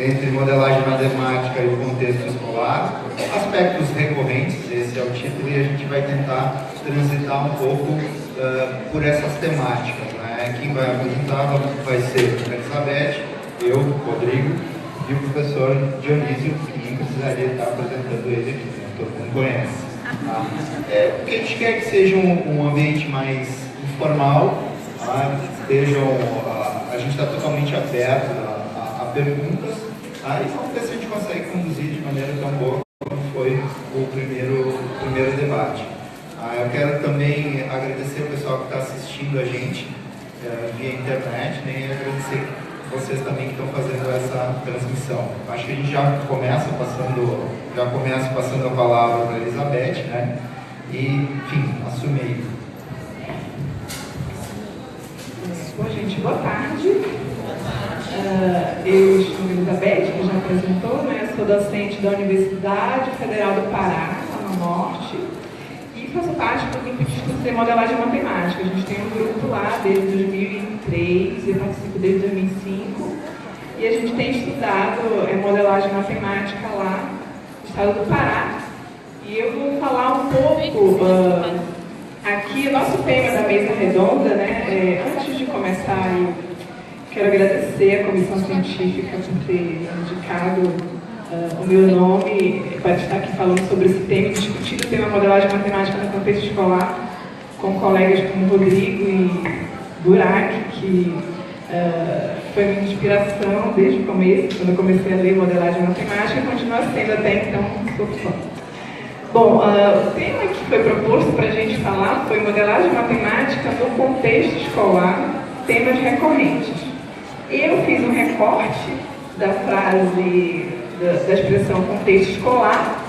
entre modelagem matemática e o contexto escolar, aspectos recorrentes, esse é o título, e a gente vai tentar transitar um pouco por essas temáticas, né? Quem vai apresentar vai ser a Elizabeth, eu, Rodrigo, e o professor Dionísio, que nem precisaria estar apresentando ele aqui, né? Todo mundo conhece. Tá? O que a gente quer que seja um ambiente mais informal, tá? A gente está totalmente aberto a perguntas, tá? E vamos ver se a gente consegue conduzir de maneira tão boa como foi o primeiro debate. Eu quero também agradecer o pessoal que está assistindo a gente via internet, né? E agradecer vocês também que estão fazendo essa transmissão. Acho que a gente já começa passando a palavra para a Elizabeth, né? E, enfim, assume aí. Bom, gente, boa tarde. Eu sou a Elizabeth, que já apresentou, né? Sou docente da Universidade Federal do Pará, lá no Norte, e faço parte do grupo de estudos de modelagem matemática. A gente tem um grupo lá desde 2003, eu participo desde 2005, e a gente tem estudado modelagem matemática lá no estado do Pará. E eu vou falar um pouco aqui, nosso tema da mesa redonda, né? Antes de começar, eu quero agradecer a comissão científica por ter indicado o meu nome para estar aqui falando sobre esse tema e discutir o tema modelagem matemática no contexto escolar com colegas como Rodrigo e Burak, que foi minha inspiração desde o começo, quando eu comecei a ler modelagem matemática, e continua sendo até então, sou fã. Bom, o tema que foi proposto para a gente falar foi modelagem matemática no contexto escolar, temas recorrentes. Eu fiz um recorte da frase, da expressão contexto escolar,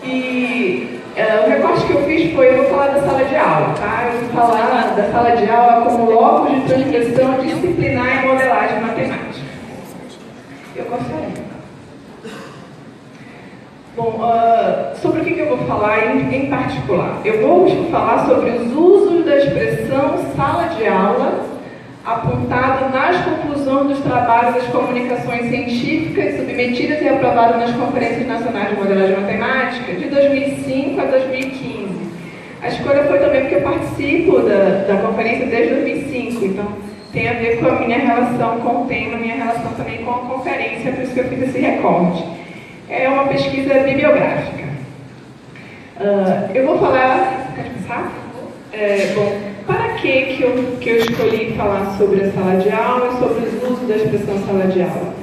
e o recorte que eu fiz foi, eu vou falar da sala de aula, tá? Eu vou falar da sala de aula como locus de transgressão disciplinar e modelagem matemática. Eu gostaria. Bom, sobre o que eu vou falar em particular? Eu vou falar sobre os usos da expressão sala de aula apontado nas conclusões dos trabalhos das comunicações científicas submetidas e aprovadas nas Conferências Nacionais de Modelagem Matemática de 2005 a 2015. A escolha foi também porque eu participo da conferência desde 2005, então tem a ver com a minha relação com o tema, minha relação também com a conferência, por isso que eu fiz esse recorte. É uma pesquisa bibliográfica. Eu vou falar... Pode passar? Bom, para que eu escolhi falar sobre a sala de aula e sobre os usos da expressão sala de aula?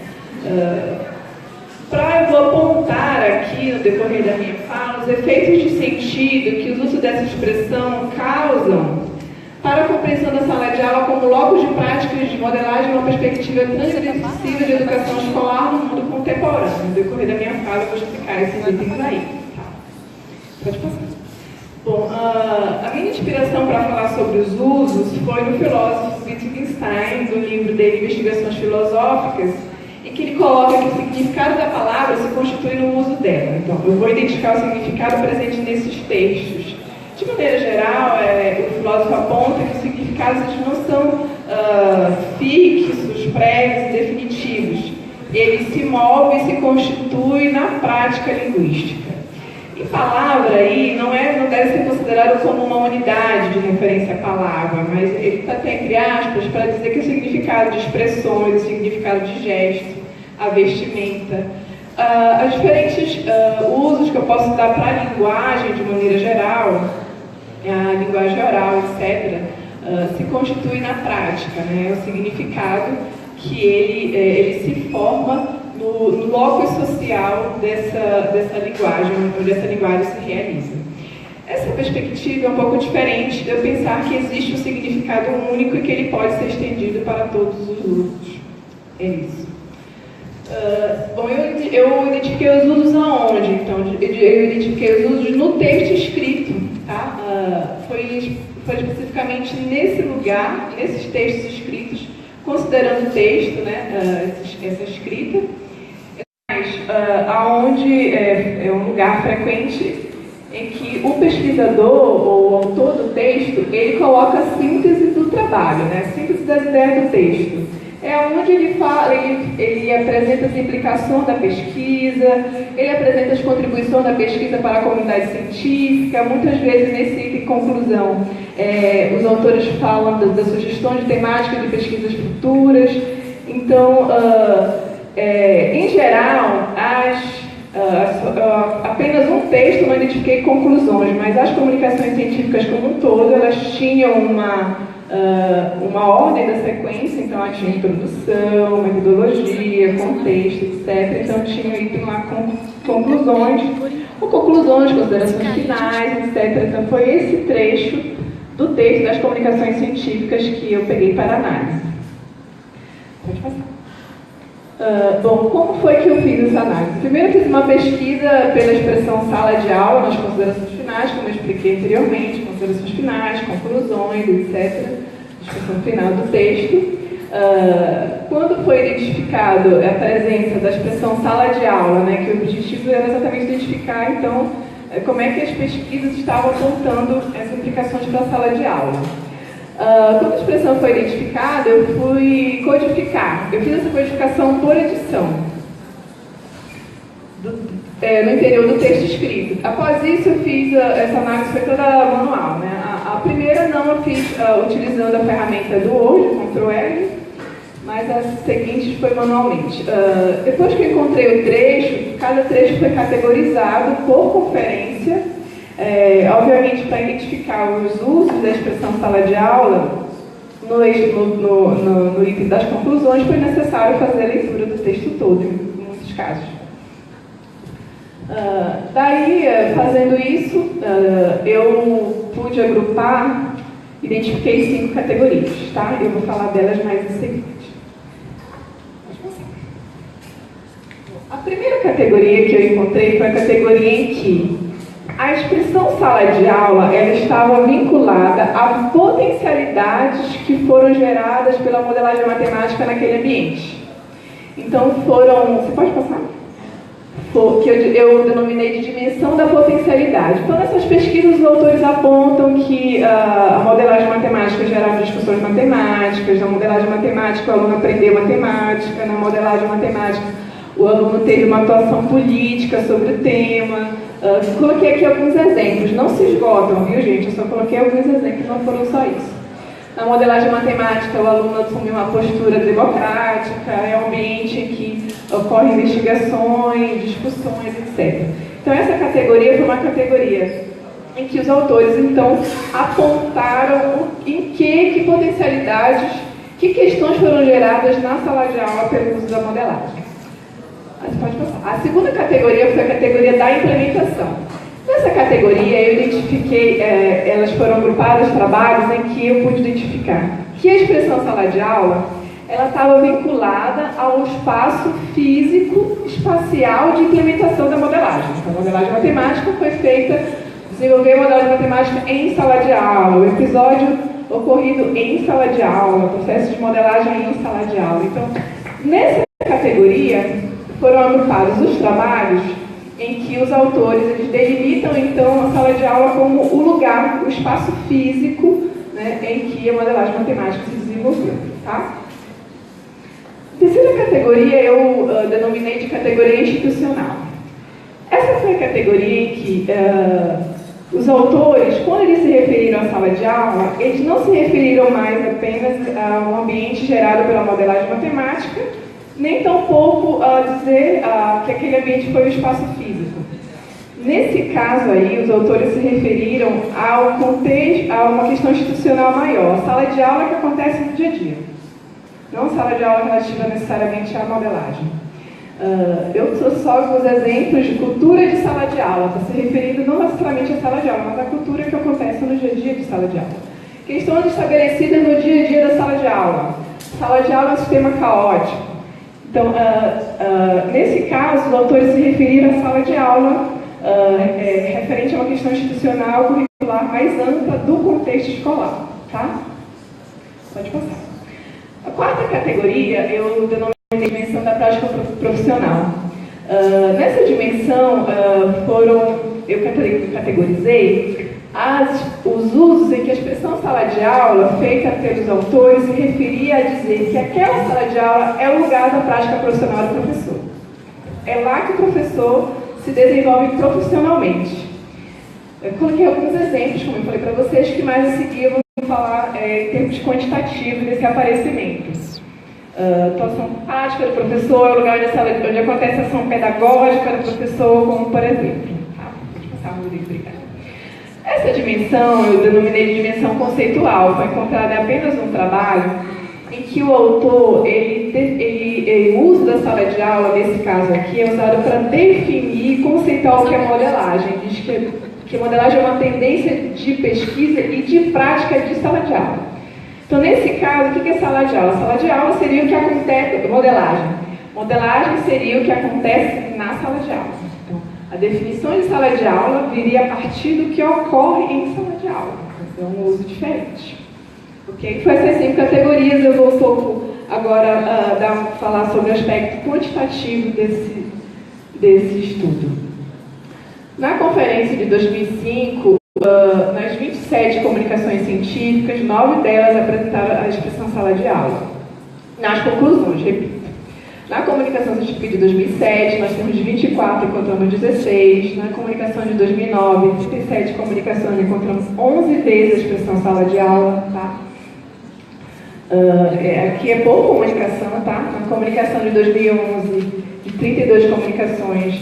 Eu vou apontar aqui, no decorrer da minha fala, os efeitos de sentido que o uso dessa expressão causam para a compreensão da sala de aula como locus de práticas de modelagem uma perspectiva transgressiva de educação escolar no mundo contemporâneo. No decorrer da minha fala, eu vou explicar esses itens aí. Tá. Pode passar. Bom, a minha inspiração para falar sobre os usos foi no filósofo Wittgenstein, do livro dele Investigações Filosóficas, em que ele coloca que o significado da palavra se constitui no uso dela. Então, eu vou identificar o significado presente nesses textos. De maneira geral, o filósofo aponta que os significados não são fixos, prévios e definitivos. Ele se move e se constitui na prática linguística. E palavra aí não deve ser considerado como uma unidade de referência à palavra, mas ele está até entre aspas para dizer que o significado de expressões, o significado de gesto, a vestimenta, os diferentes usos que eu posso dar para a linguagem de maneira geral, a linguagem oral, etc., se constitui na prática, né? O significado que ele se forma no locus social dessa linguagem, onde essa linguagem se realiza. Essa perspectiva é um pouco diferente de eu pensar que existe um significado único e que ele pode ser estendido para todos os usos. É isso. Bom, eu identifiquei os usos aonde? Então, eu identifiquei os usos no texto escrito, tá? Foi especificamente nesse lugar, nesses textos escritos, considerando o texto, né, essa escrita, mas aonde é um lugar frequente em que o pesquisador ou o autor do texto, ele coloca a síntese do trabalho, né, a síntese das ideias do texto. é onde ele fala, ele apresenta as implicações da pesquisa, ele apresenta as contribuições da pesquisa para a comunidade científica. Muitas vezes, nesse item de conclusão, os autores falam das sugestões de temáticas de pesquisas futuras. Então, em geral, apenas um texto não identifiquei conclusões, mas as comunicações científicas como um todo, elas tinham uma ordem da sequência. Então ela tinha introdução, metodologia, contexto, etc. Então tinha um item lá com conclusões, considerações finais, etc. Então foi esse trecho do texto das comunicações científicas que eu peguei para análise. Pode passar. Bom, como foi que eu fiz essa análise? Primeiro eu fiz uma pesquisa pela expressão sala de aula nas considerações finais, como eu expliquei anteriormente, considerações finais, conclusões, etc. Expressão final do texto. Quando foi identificado a presença da expressão sala de aula, né, que o objetivo era exatamente identificar, então, como é que as pesquisas estavam apontando as implicações para a sala de aula. Quando a expressão foi identificada, eu fui codificar. Eu fiz essa codificação por edição, no interior do texto escrito. Após isso, eu fiz essa análise, foi toda manual, né? A primeira não eu fiz utilizando a ferramenta do Word, Ctrl+L, mas as seguintes foi manualmente. Depois que eu encontrei o trecho, cada trecho foi categorizado por conferência. Obviamente, para identificar os usos da expressão sala de aula, no item das conclusões, foi necessário fazer a leitura do texto todo, em muitos casos. Daí, fazendo isso, eu pude agrupar, identifiquei 5 categorias, tá? Eu vou falar delas mais em seguida. A primeira categoria que eu encontrei foi a categoria em que a expressão sala de aula, ela estava vinculada a potencialidades que foram geradas pela modelagem matemática naquele ambiente. Então foram, você pode passar? Que eu denominei de dimensão da potencialidade. Então nessas pesquisas os autores apontam que a modelagem matemática gerava discussões matemáticas, na modelagem matemática o aluno aprendeu matemática, na modelagem matemática o aluno teve uma atuação política sobre o tema. Coloquei aqui alguns exemplos, não se esgotam, viu gente? Eu só coloquei alguns exemplos, não foram só isso. Na modelagem matemática, o aluno assume uma postura democrática, é um ambiente em que ocorrem investigações, discussões, etc. Então essa categoria foi uma categoria em que os autores, então, apontaram em que potencialidades, que questões foram geradas na sala de aula pelo uso da modelagem. Pode passar. A segunda categoria foi a categoria da implementação. Nessa categoria, eu identifiquei, elas foram agrupadas trabalhos em que eu pude identificar que a expressão sala de aula, ela estava vinculada ao espaço físico, espacial de implementação da modelagem. Então, a modelagem matemática foi feita, desenvolver a modelagem matemática em sala de aula, o episódio ocorrido em sala de aula, o processo de modelagem em sala de aula. Então, nessa categoria, foram agrupados os trabalhos em que os autores eles delimitam, então, a sala de aula como o lugar, o espaço físico, né, em que a modelagem matemática se desenvolveu. Tá? A terceira categoria eu denominei de categoria institucional. Essa foi a categoria em que os autores, quando eles se referiram à sala de aula, eles não se referiram mais apenas a um ambiente gerado pela modelagem matemática, nem tampouco dizer que aquele ambiente foi o espaço físico. Nesse caso aí, os autores se referiram ao contexto, a uma questão institucional maior, a sala de aula que acontece no dia a dia, não a sala de aula relativa necessariamente à modelagem. Eu trouxe só alguns exemplos de cultura de sala de aula, está se referindo não necessariamente à sala de aula, mas à cultura que acontece no dia a dia de sala de aula. Questões estabelecidas no dia a dia da sala de aula. Sala de aula é um sistema caótico. Então, nesse caso, os autores se referiram à sala de aula referente a uma questão institucional curricular mais ampla do contexto escolar. Tá? Pode passar. A quarta categoria, eu denominei a dimensão da prática profissional. Nessa dimensão, eu categorizei os usos em que a expressão sala de aula, feita pelos autores, se referia a dizer que aquela sala de aula é o lugar da prática profissional do professor. É lá que o professor se desenvolve profissionalmente. Eu coloquei alguns exemplos, como eu falei para vocês, que mais a seguir eu vou falar em termos quantitativos desse aparecimento. Atuação prática do professor é o lugar onde acontece a ação pedagógica do professor, como por exemplo. Vou passar o livro, obrigada. Essa dimensão eu denominei de dimensão conceitual, foi encontrada em apenas um trabalho em que o autor, o uso da sala de aula, nesse caso aqui, é usado para definir e conceituar o que é modelagem. Diz que modelagem é uma tendência de pesquisa e de prática de sala de aula. Então, nesse caso, o que é sala de aula? Sala de aula seria o que acontece, modelagem. Modelagem seria o que acontece na sala de aula. Então, a definição de sala de aula viria a partir do que ocorre em sala de aula. Então, um uso diferente. Ok? Com essas 5 categorias, eu vou um pouco agora falar sobre o aspecto quantitativo desse estudo. Na conferência de 2005, nas 27 comunicações científicas, 9 delas apresentaram a expressão sala de aula. Nas conclusões, repito. Na comunicação científica de 2007, nós temos 24 e encontramos 16. Na comunicação de 2009, 37 comunicações e encontramos 11 vezes a expressão sala de aula. Tá? Aqui é pouca comunicação, tá? Na comunicação de 2011, de 32 comunicações,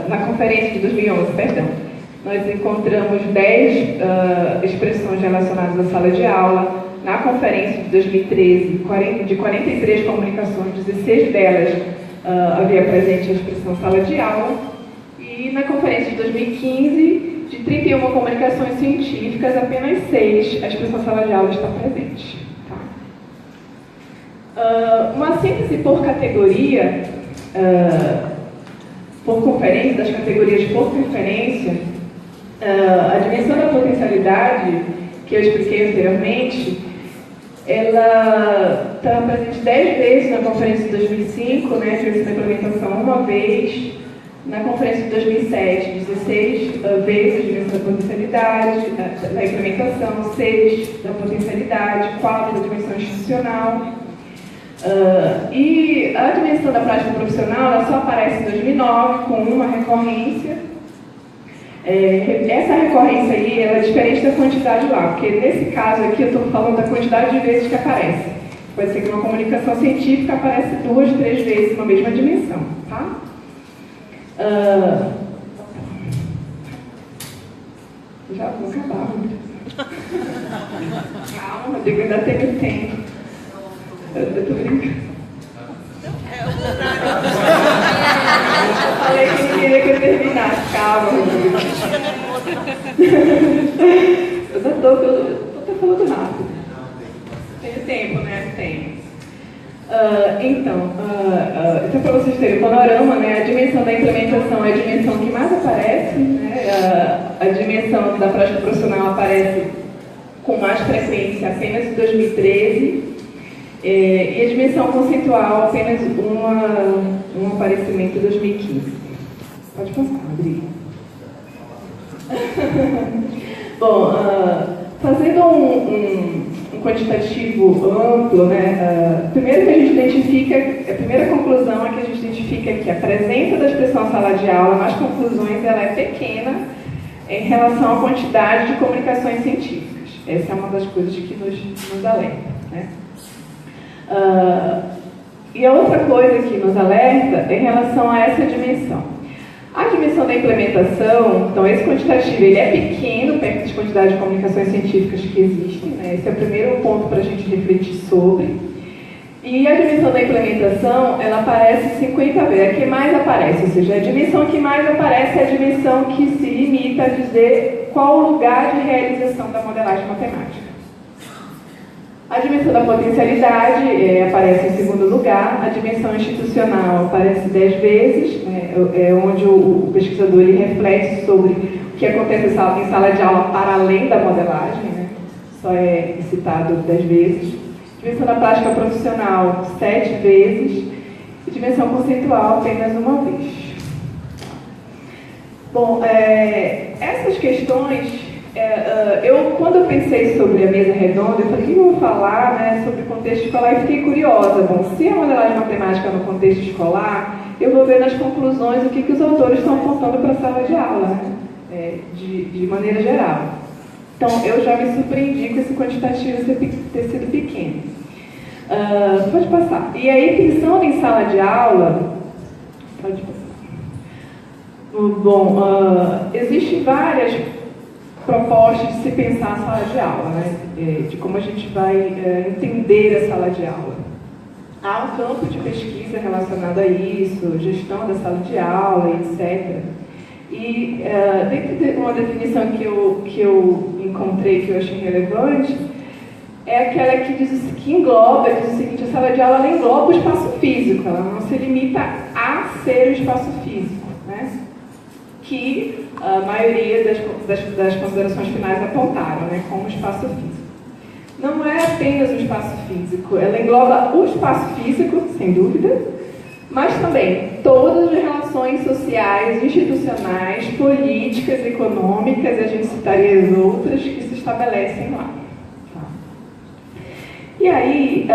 na conferência de 2011, perdão, nós encontramos 10 expressões relacionadas à sala de aula. Na conferência de 2013, de 43 comunicações, 16 delas havia presente a expressão sala de aula. E na conferência de 2015, de 31 comunicações científicas, apenas 6 a expressão sala de aula está presente. Uma síntese por categoria, por conferência, das categorias por conferência, a dimensão da potencialidade, que eu expliquei anteriormente, ela está presente 10 vezes na conferência de 2005, né, fez a implementação uma vez, na conferência de 2007, 16 vezes a dimensão da potencialidade, na implementação, 6 da potencialidade, 4 da dimensão institucional. E a dimensão da prática profissional ela só aparece em 2009 com uma recorrência. Essa recorrência aí ela é diferente da quantidade lá, porque nesse caso aqui eu estou falando da quantidade de vezes que aparece. Pode ser que uma comunicação científica aparece 2, 3 vezes na mesma dimensão, tá? Já vou acabar. Calma, Rodrigo, ainda tem tempo. Eu tô brincando. Eu falei que não queria que eu terminasse. Calma. Eu tô falando rápido. Tem tempo, né? Tem. Então, para vocês terem um panorama, né, a dimensão da implementação é a dimensão que mais aparece. Né, a dimensão da prática profissional aparece com mais frequência apenas em 2013. E a dimensão conceitual apenas um aparecimento em 2015. Pode passar, Rodrigo. Bom, fazendo um quantitativo amplo, né, primeiro que a gente identifica, a primeira conclusão é que a gente identifica que a presença da expressão sala de aula nas conclusões ela é pequena em relação à quantidade de comunicações científicas. Essa é uma das coisas que nos alerta, né? E a outra coisa que nos alerta é em relação a essa dimensão. A dimensão da implementação, então esse quantitativo ele é pequeno perto das quantidades de comunicações científicas que existem, né? Esse é o primeiro ponto para a gente refletir sobre. E a dimensão da implementação, ela aparece 50 vezes, é a que mais aparece, ou seja, a dimensão que mais aparece é a dimensão que se limita a dizer qual o lugar de realização da modelagem matemática. A dimensão da potencialidade aparece em segundo lugar, a dimensão institucional aparece 10 vezes, né, onde o pesquisador ele reflete sobre o que acontece em sala de aula para além da modelagem, né, só é citado 10 vezes. Dimensão da prática profissional, 7 vezes, e dimensão conceitual apenas uma vez. Bom, essas questões Quando eu pensei sobre a mesa redonda, eu falei, o que eu vou falar, né, sobre contexto escolar, e fiquei curiosa. Bom, se a modelagem matemática no contexto escolar, eu vou ver nas conclusões o que os autores estão apontando para a sala de aula, né, de maneira geral. Então, eu já me surpreendi com esse quantitativo ter sido pequeno. Pode passar. E aí, pensando em sala de aula, pode passar. Bom, existem várias propostas de se pensar a sala de aula, né? De como a gente vai entender a sala de aula. Há um campo de pesquisa relacionado a isso, gestão da sala de aula, etc. E dentro de uma definição que eu encontrei, que eu achei relevante, é aquela que diz o seguinte: a sala de aula ela engloba o espaço físico, ela não se limita a ser o espaço físico, né? Que a maioria das considerações finais apontaram, né, como espaço físico. Não é apenas o espaço físico, ela engloba o espaço físico, sem dúvida, mas também todas as relações sociais, institucionais, políticas, econômicas, e a gente citaria as outras, que se estabelecem lá. Tá? E aí,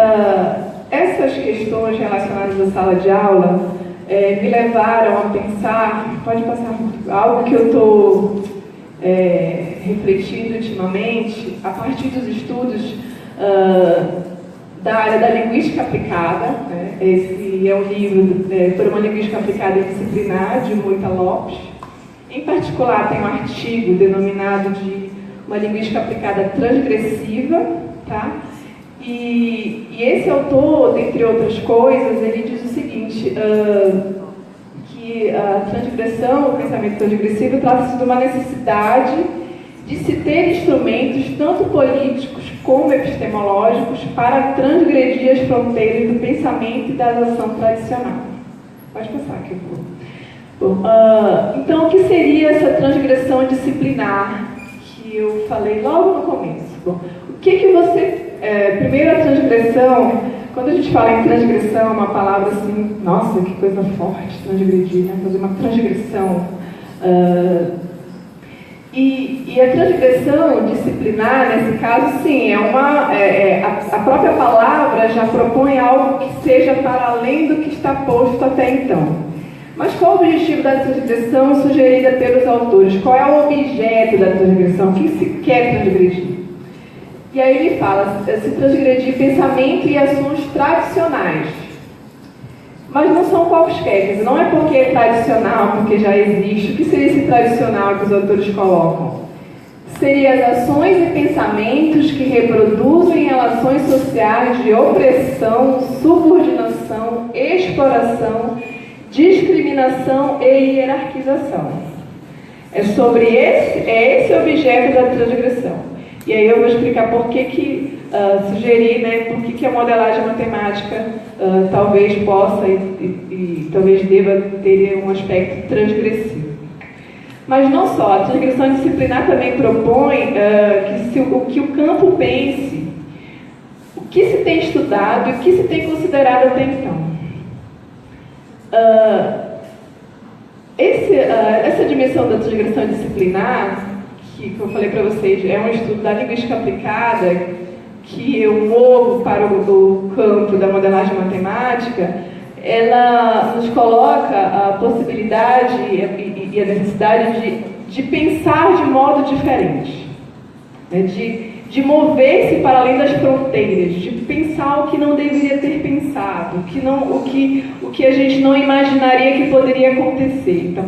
essas questões relacionadas à sala de aula me levaram a pensar, pode passar, algo que eu estou refletindo ultimamente, a partir dos estudos da área da linguística aplicada, né? Esse é um livro por uma linguística aplicada e disciplinar, de Moita Lopes. Em particular, tem um artigo denominado de uma linguística aplicada transgressiva, tá? E esse autor, dentre outras coisas, ele diz o seguinte, que a transgressão, o pensamento transgressivo, trata-se de uma necessidade de se ter instrumentos, tanto políticos como epistemológicos, para transgredir as fronteiras do pensamento e da ação tradicional. Pode passar aqui, por favor. Então, o que seria essa transgressão disciplinar que eu falei logo no começo? Bom, o que você... primeiro, a transgressão, quando a gente fala em transgressão, é uma palavra assim, nossa, que coisa forte, transgredir, né? Fazer uma transgressão. E a transgressão disciplinar, nesse caso, sim, a própria palavra já propõe algo que seja para além do que está posto até então. Mas qual o objetivo da transgressão sugerida pelos autores? Qual é o objeto da transgressão? O que se quer transgredir? E aí ele fala, se transgredir pensamento e ações tradicionais. Mas não são quaisquer, não é porque é tradicional, porque já existe. O que seria esse tradicional que os autores colocam? Seria as ações e pensamentos que reproduzem relações sociais de opressão, subordinação, exploração, discriminação e hierarquização. É sobre esse objeto da transgressão. E aí eu vou explicar por que sugerir, né, por que a modelagem matemática talvez possa e talvez deva ter um aspecto transgressivo. Mas não só, a transgressão disciplinar também propõe que o campo pense o que se tem estudado e o que se tem considerado até então. Essa dimensão da transgressão disciplinar, que eu falei para vocês, é um estudo da linguística aplicada, que eu movo para o campo da modelagem matemática, ela nos coloca a possibilidade e a necessidade de pensar de modo diferente, né? de mover-se para além das fronteiras, de pensar o que não deveria ter pensado, o que a gente não imaginaria que poderia acontecer. Então,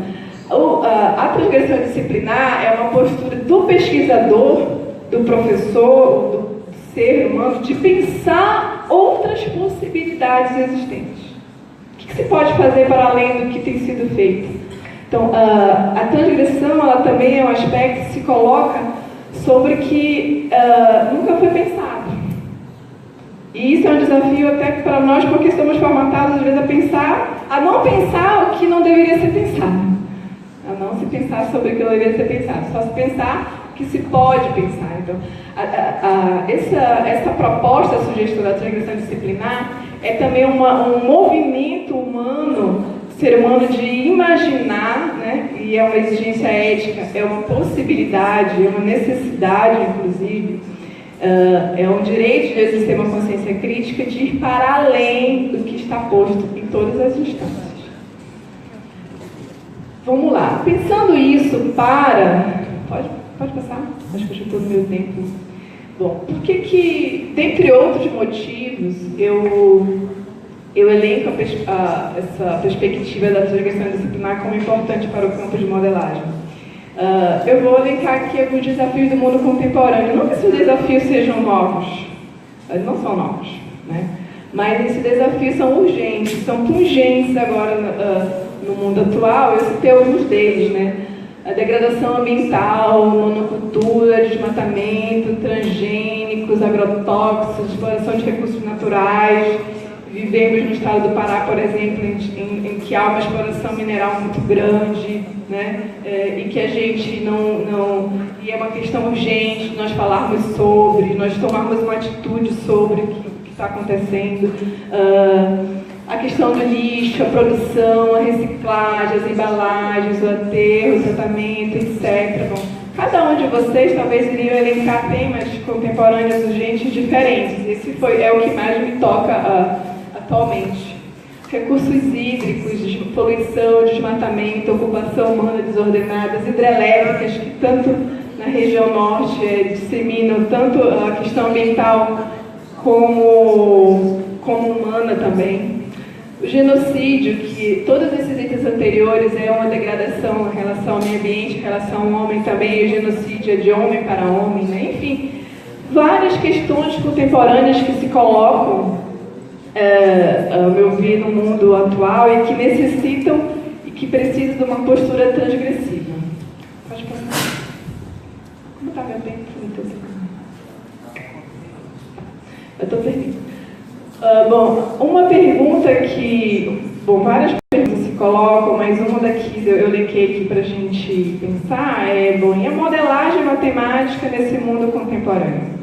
a transgressão disciplinar é uma postura do pesquisador, do professor, do ser humano, de pensar outras possibilidades existentes. O que se pode fazer para além do que tem sido feito? Então, a transgressão ela também é um aspecto que se coloca sobre o que nunca foi pensado. E isso é um desafio até para nós, porque estamos formatados, às vezes, a não pensar o que não deveria ser pensado. A não se pensar sobre o que não deveria ser pensado, só se pensar o que se pode pensar. Então, essa proposta, a sugestão da transgressão disciplinar, é também um movimento humano ser humano de imaginar, né? E é uma exigência ética, é uma possibilidade, é uma necessidade, inclusive, é um direito de exercer uma consciência crítica de ir para além do que está posto em todas as instâncias. Vamos lá. Pensando isso para... Pode passar? Acho que eu já estou no meu tempo. Bom, por que, dentre outros motivos, eu elenco essa perspectiva da transgressão disciplinar como importante para o campo de modelagem? Eu vou elencar aqui alguns desafios do mundo contemporâneo. Não que esses desafios sejam novos, eles não são novos, né? Mas esses desafios são urgentes, são pungentes agora no mundo atual. Eu citei alguns deles, né? A degradação ambiental, monocultura, desmatamento, transgênicos, agrotóxicos, exploração de recursos naturais. Vivemos no estado do Pará, por exemplo, em que há uma exploração mineral muito grande, né? E que a gente e é uma questão urgente nós falarmos sobre, nós tomarmos uma atitude sobre o que está acontecendo. A questão do lixo, a produção, a reciclagem, as embalagens, o aterro, o tratamento, etc. Bom, cada um de vocês talvez iriam elencar temas contemporâneos urgentes diferentes. Esse é o que mais me toca atualmente. Recursos hídricos, poluição, desmatamento, ocupação humana desordenada, as hidrelétricas, que tanto na região norte disseminam tanto a questão ambiental como humana também. O genocídio, que todos esses itens anteriores é uma degradação em relação ao meio ambiente, em relação ao homem também, e o genocídio é de homem para homem, né? Enfim, várias questões contemporâneas que se colocam, ao meu ver, no mundo atual e que necessitam e que precisam de uma postura transgressiva. Pode passar. Como está meu tempo? Eu estou perdendo. Bom, uma pergunta que... Bom, várias perguntas se colocam, mas uma daqui eu elenquei aqui para a gente pensar bom, e a modelagem matemática nesse mundo contemporâneo?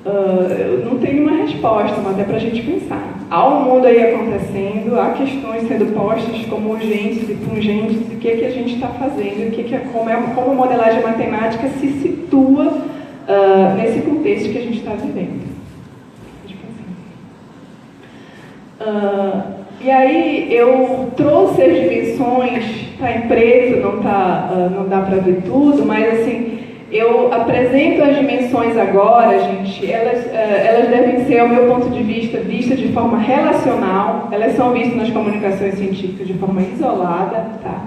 Eu não tenho uma resposta, mas é para a gente pensar. Há um mundo aí acontecendo, há questões sendo postas como urgentes e pungentes, o que a gente está fazendo, como a modelagem matemática se situa nesse contexto que a gente está vivendo. E aí eu trouxe as dimensões, está em preto, não dá para ver tudo, mas assim, eu apresento as dimensões agora, gente, elas devem ser, ao meu ponto de vista, vistas de forma relacional, elas são vistas nas comunicações científicas de forma isolada, tá?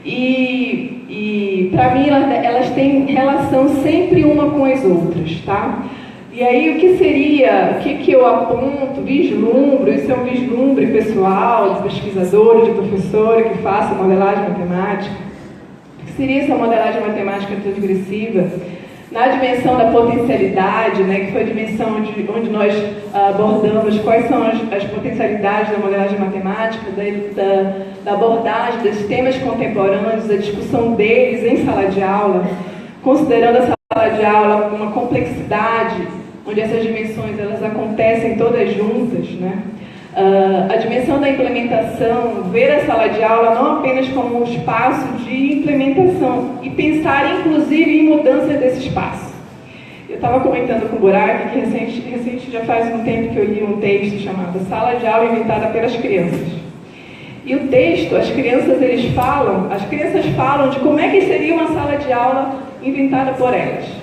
E para mim elas têm relação sempre uma com as outras, tá? E aí o que eu aponto, vislumbro, isso é um vislumbre pessoal, de pesquisador, de professor que faça modelagem matemática, que seria essa modelagem matemática transgressiva, na dimensão da potencialidade, né, que foi a dimensão onde nós abordamos quais são as potencialidades da modelagem matemática, da abordagem dos temas contemporâneos, da discussão deles em sala de aula, considerando a sala de aula uma complexidade, onde essas dimensões elas acontecem todas juntas, né? A dimensão da implementação, ver a sala de aula não apenas como um espaço de implementação e pensar inclusive em mudança desse espaço. Eu estava comentando com o Burak que recente já faz um tempo que eu li um texto chamado Sala de Aula Inventada pelas Crianças. E o texto, as crianças falam de como é que seria uma sala de aula inventada por elas.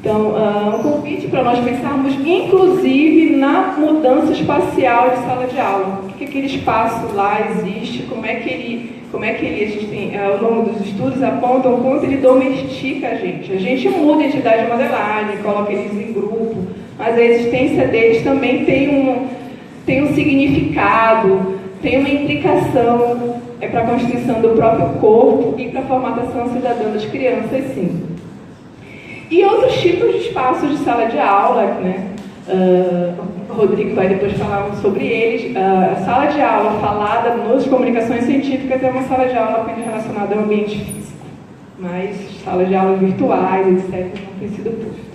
Então, um convite para nós pensarmos, inclusive, na mudança espacial de sala de aula. O que aquele espaço lá existe, como é que ele a gente tem, ao longo dos estudos, apontam o quanto ele domestica a gente. A gente muda a entidade de modelagem, coloca eles em grupo, mas a existência deles também tem um significado, tem uma implicação para a constituição do próprio corpo e para a formatação cidadã das crianças, sim. E outros tipos de espaços de sala de aula, né? O Rodrigo vai depois falar sobre eles. A sala de aula falada nas comunicações científicas é uma sala de aula apenas relacionada ao ambiente físico, mas salas de aula virtuais, etc., não tem sido posto.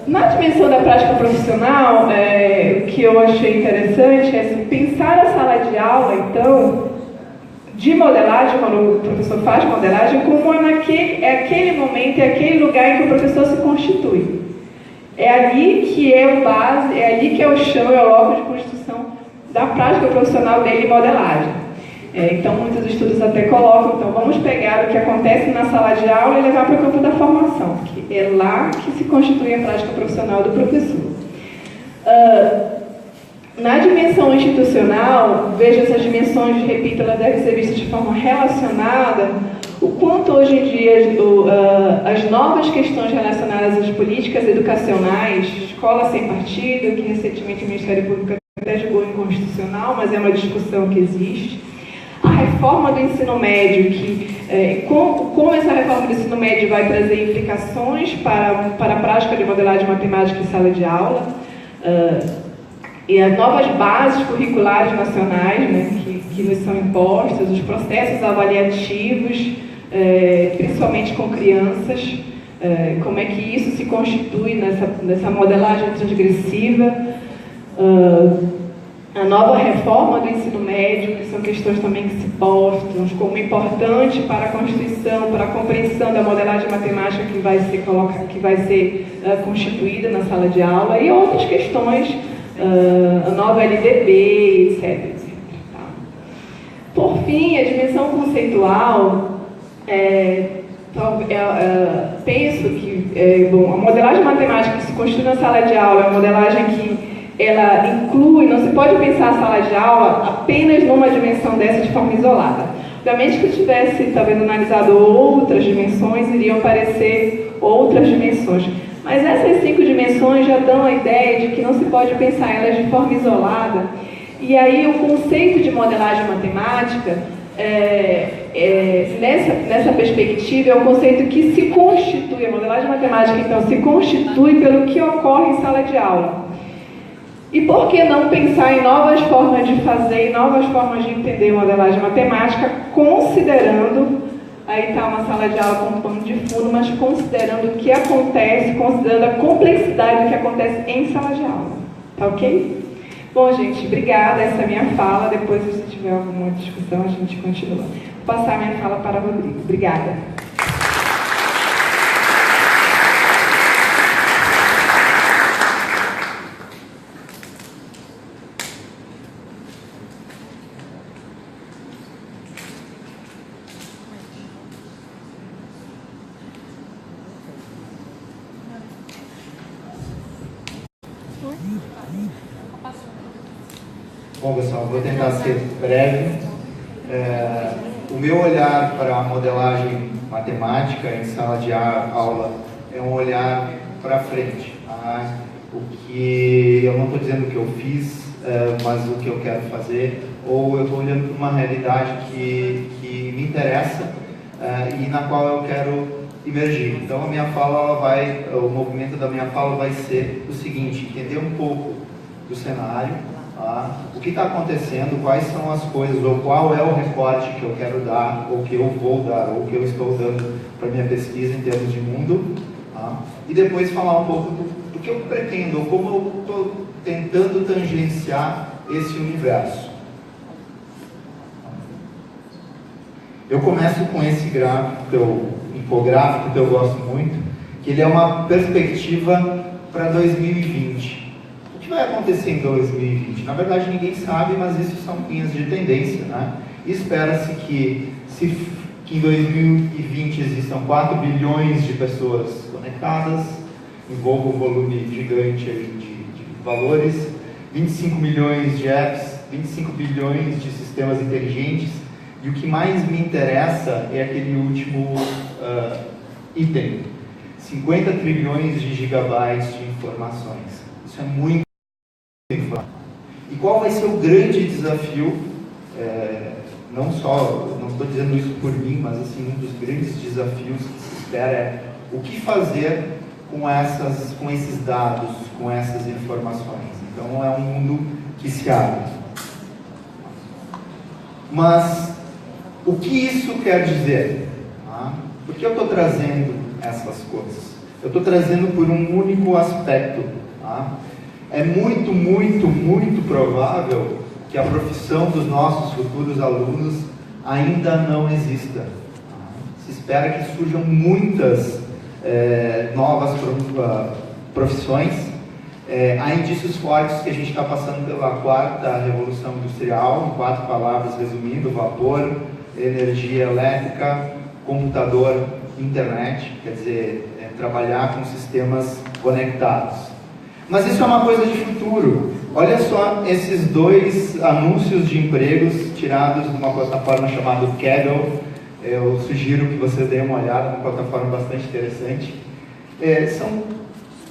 Na dimensão da prática profissional, o que eu achei interessante é assim, pensar a sala de aula, então, de modelagem, quando o professor faz modelagem, como aquele momento, é aquele lugar em que o professor se constitui. É ali que é o base, é ali que é o chão, é o órgão de constituição da prática profissional dele em modelagem. Então, muitos estudos até colocam, então, vamos pegar o que acontece na sala de aula e levar para o campo da formação, porque é lá que se constitui a prática profissional do professor. Na dimensão institucional, vejo essas dimensões, repito, elas devem ser vistas de forma relacionada, o quanto hoje em dia as novas questões relacionadas às políticas educacionais, escola sem partido, que recentemente o Ministério Público até julgou inconstitucional, mas é uma discussão que existe, a reforma do ensino médio, como essa reforma do ensino médio vai trazer implicações para a prática de modelagem matemática em sala de aula, e as novas bases curriculares nacionais, né, que nos são impostas, os processos avaliativos, principalmente com crianças, como é que isso se constitui nessa modelagem transgressiva, a nova reforma do ensino médio, que são questões também que se postam como importante para a constituição, para a compreensão da modelagem matemática que vai ser constituída na sala de aula, e outras questões, a nova LDB, etc. Tá? Por fim, a dimensão conceitual, penso que a modelagem matemática que se constitui na sala de aula é uma modelagem que ela inclui, não se pode pensar a sala de aula apenas numa dimensão dessa de forma isolada. Obviamente que eu tivesse, talvez, analisado outras dimensões, iriam aparecer outras dimensões. Mas essas 5 dimensões já dão a ideia de que não se pode pensar elas de forma isolada. E aí o conceito de modelagem matemática, nessa perspectiva, é um conceito que se constitui, a modelagem matemática, então, se constitui pelo que ocorre em sala de aula. E por que não pensar em novas formas de fazer, em novas formas de entender modelagem matemática, considerando, aí está uma sala de aula com um pano de fundo, mas considerando o que acontece, considerando a complexidade do que acontece em sala de aula. Tá ok? Bom, gente, obrigada. Essa é a minha fala. Depois, se tiver alguma discussão, a gente continua. Vou passar a minha fala para o Rodrigo. Obrigada. Bom, pessoal, vou tentar ser breve. O meu olhar para a modelagem matemática em sala de aula é um olhar para frente. Tá? O que eu não estou dizendo o que eu fiz, mas o que eu quero fazer, ou eu estou olhando para uma realidade que me interessa e na qual eu quero emergir. Então, a minha fala, o movimento da minha fala vai ser o seguinte: entender um pouco do cenário, tá? O que está acontecendo, quais são as coisas, ou qual é o recorte que eu quero dar, ou que eu vou dar, ou que eu estou dando para minha pesquisa em termos de mundo, tá? E depois falar um pouco do que eu pretendo, ou como eu estou tentando tangenciar esse universo. Eu começo com esse infográfico que eu gosto muito, que ele é uma perspectiva para 2020. O que vai acontecer em 2020? Na verdade, ninguém sabe, mas isso são linhas de tendência, né? Espera-se que em 2020 existam 4 bilhões de pessoas conectadas, envolva um volume gigante de valores, 25 milhões de apps, 25 bilhões de sistemas inteligentes, e o que mais me interessa é aquele último item, 50 trilhões de gigabytes de informações. Isso é muito informação. E qual vai ser o grande desafio, não estou dizendo isso por mim, mas assim, um dos grandes desafios que se espera é o que fazer com esses dados, com essas informações. Então é um mundo que se abre. Mas o que isso quer dizer? Por que eu estou trazendo essas coisas? eu estou trazendo por um único aspecto. Tá? É muito, muito, muito provável que a profissão dos nossos futuros alunos ainda não exista. Se espera que surjam muitas novas profissões. Há indícios fortes que a gente está passando pela quarta revolução industrial, em 4 palavras resumindo: vapor, energia elétrica, computador, internet, quer dizer, trabalhar com sistemas conectados. Mas isso é uma coisa de futuro. Olha só esses 2 anúncios de empregos tirados de uma plataforma chamada Kaggle. Eu sugiro que você dê uma olhada, uma plataforma bastante interessante.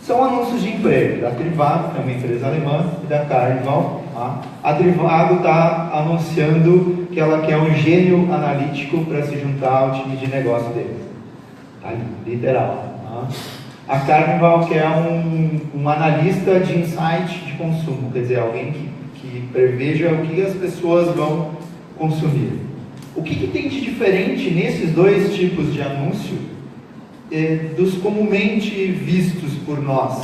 São anúncios de emprego da Trivago, que é uma empresa alemã, e da Carnival. Tá? A Trivago está anunciando que ela quer um gênio analítico para se juntar ao time de negócio deles. Tá ali, literal. Tá? A Carnival quer um analista de insight de consumo, quer dizer, alguém que preveja o que as pessoas vão consumir. O que tem de diferente nesses 2 tipos de anúncio dos comumente vistos por nós?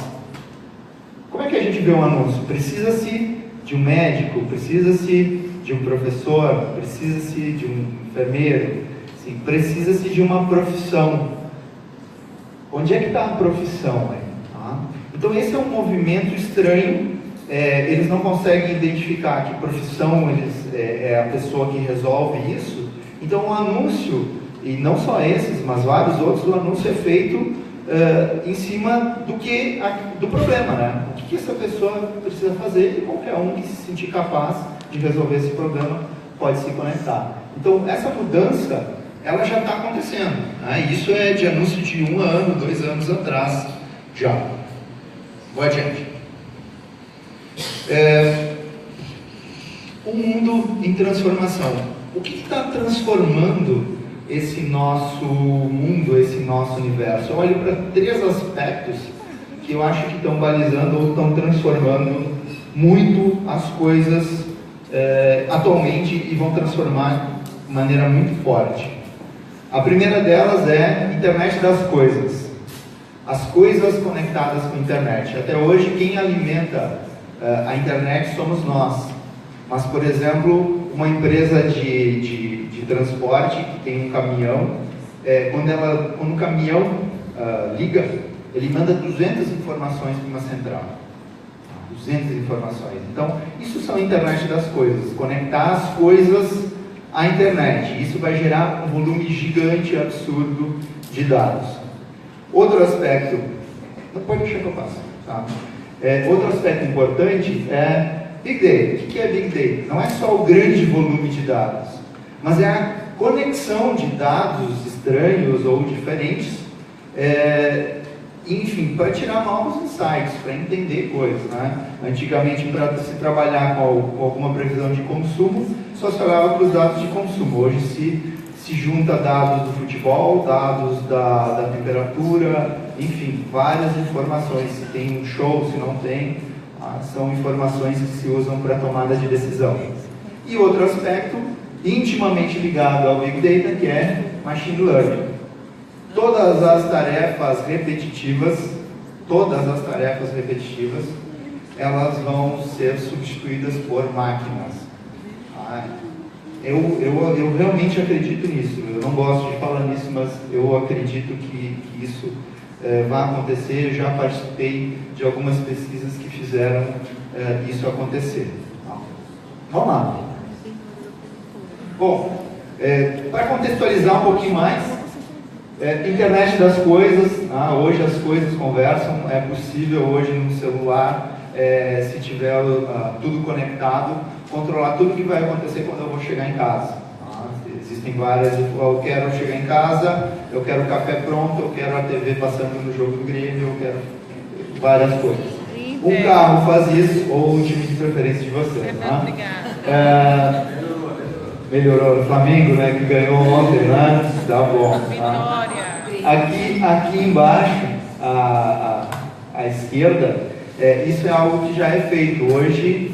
Como é que a gente vê um anúncio? Precisa-se de um médico, precisa-se de um professor, precisa-se de um enfermeiro, sim, precisa-se de uma profissão. Onde é que está a profissão? Tá? Então esse é um movimento estranho, eles não conseguem identificar que profissão é a pessoa que resolve isso. Então o anúncio, e não só esses, mas vários outros, o anúncio é feito em cima do problema, né? O que essa pessoa precisa fazer, e qualquer um que se sentir capaz de resolver esse problema pode se conectar. Então essa mudança, ela já está acontecendo. Né? Isso é de anúncio de 1 ano, 2 anos atrás já. Vou adiante. O mundo em transformação. O que está transformando esse nosso mundo, esse nosso universo? Eu olho para 3 aspectos que eu acho que estão balizando ou estão transformando muito as coisas atualmente, e vão transformar de maneira muito forte. A primeira delas é a internet das coisas. As coisas conectadas com a internet. Até hoje, quem alimenta a internet somos nós. Mas, por exemplo, uma empresa de transporte que tem um caminhão, quando o caminhão liga, ele manda 200 informações para uma central. 200 informações. Então, isso são a internet das coisas. Conectar as coisas à internet. Isso vai gerar um volume gigante, absurdo de dados. Outro aspecto... Não pode deixar que eu passe. Tá? Outro aspecto importante é Big Data. O que é Big Data? Não é só o grande volume de dados, mas é a conexão de dados estranhos ou diferentes, enfim, para tirar novos insights, para entender coisas. Né? Antigamente, para se trabalhar com alguma previsão de consumo, só se olhava para os dados de consumo. Hoje se junta dados do futebol, dados da temperatura, enfim, várias informações, se tem um show, se não tem, são informações que se usam para tomada de decisão. E outro aspecto, intimamente ligado ao Big Data, que é Machine Learning. Todas as tarefas repetitivas, elas vão ser substituídas por máquinas. Eu realmente acredito nisso. Eu não gosto de falar nisso, mas eu acredito que isso vai acontecer. Eu já participei de algumas pesquisas que fizeram isso acontecer. Vamos lá. Bom, para contextualizar um pouquinho mais, internet das coisas. Hoje as coisas conversam. É possível hoje no celular, se tiver tudo conectado, controlar tudo que vai acontecer quando eu vou chegar em casa. Existem várias, eu quero chegar em casa, eu quero o café pronto, eu quero a TV passando no jogo do Grêmio, eu quero várias coisas. Um carro faz isso, ou o time de preferência de vocês. Obrigada. Melhorou o Flamengo, né, que ganhou ontem, né? Tá bom. Aqui embaixo, à esquerda, isso é algo que já é feito. Hoje,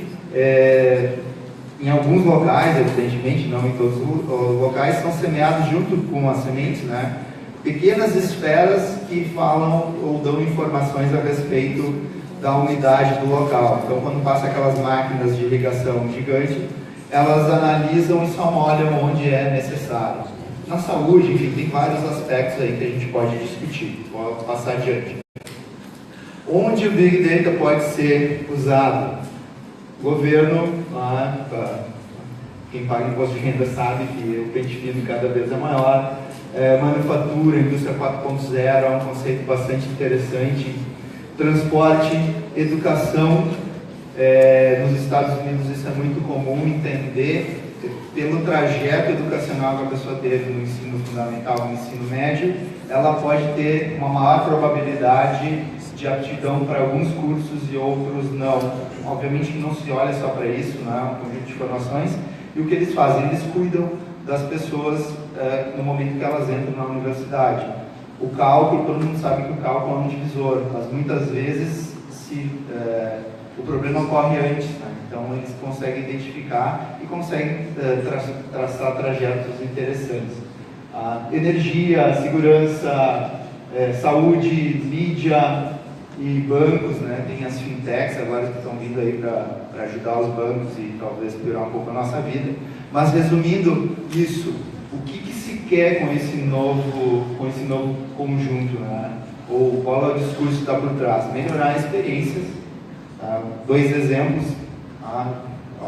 em alguns locais, evidentemente, não em todos os locais, são semeados junto com as sementes, né? pequenas esferas que falam ou dão informações a respeito da umidade do local. Então, quando passa aquelas máquinas de irrigação gigante, elas analisam e só molham onde é necessário. Na saúde, enfim, tem vários aspectos aí que a gente pode discutir. Vou passar adiante. Onde o Big Data pode ser usado? O governo, quem paga imposto de renda sabe que o pente fino cada vez é maior. Manufatura, indústria 4.0 é um conceito bastante interessante. Transporte, educação. Nos Estados Unidos isso é muito comum entender pelo trajeto educacional que a pessoa teve no ensino fundamental, no ensino médio, ela pode ter uma maior probabilidade de aptidão para alguns cursos e outros não. Obviamente que não se olha só para isso, né? É um conjunto de formações. E o que eles fazem? Eles cuidam das pessoas no momento que elas entram na universidade. O cálculo, todo mundo sabe que o cálculo é um divisor, mas muitas vezes o problema ocorre antes, né? Então eles conseguem identificar e conseguem traçar trajetos interessantes. Energia, segurança, saúde, mídia e bancos, né? Tem as fintechs agora que estão vindo aí para ajudar os bancos e talvez piorar um pouco a nossa vida. Mas resumindo isso, o que se quer com esse novo conjunto, né? Ou qual é o discurso que está por trás? Melhorar experiências. Dois exemplos,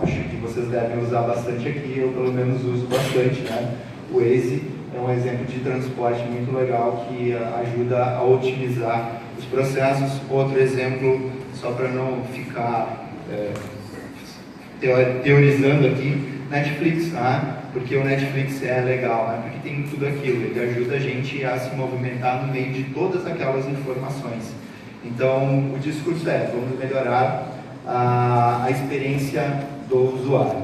acho que vocês devem usar bastante aqui, eu pelo menos uso bastante, né? O Waze é um exemplo de transporte muito legal que ajuda a otimizar os processos. Outro exemplo, só para não ficar teorizando aqui, Netflix, porque o Netflix é legal, né? Porque tem tudo aquilo, ele ajuda a gente a se movimentar no meio de todas aquelas informações. Então, o discurso vamos melhorar a experiência do usuário.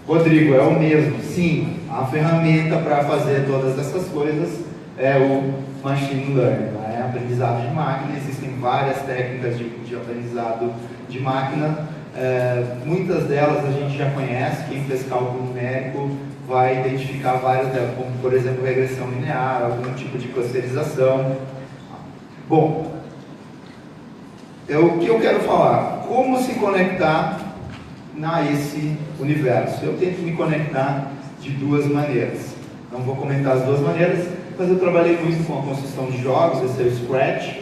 Rodrigo, é o mesmo? Sim, a ferramenta para fazer todas essas coisas é o Machine Learning, né? Aprendizado de máquina. Existem várias técnicas de aprendizado de máquina. Muitas delas a gente já conhece, quem fez cálculo numérico vai identificar várias delas, como por exemplo regressão linear, algum tipo de clusterização. Bom, o que eu quero falar? Como se conectar a esse universo? Eu tento me conectar de duas maneiras. Não vou comentar as duas maneiras, mas eu trabalhei muito com a construção de jogos, esse é o Scratch.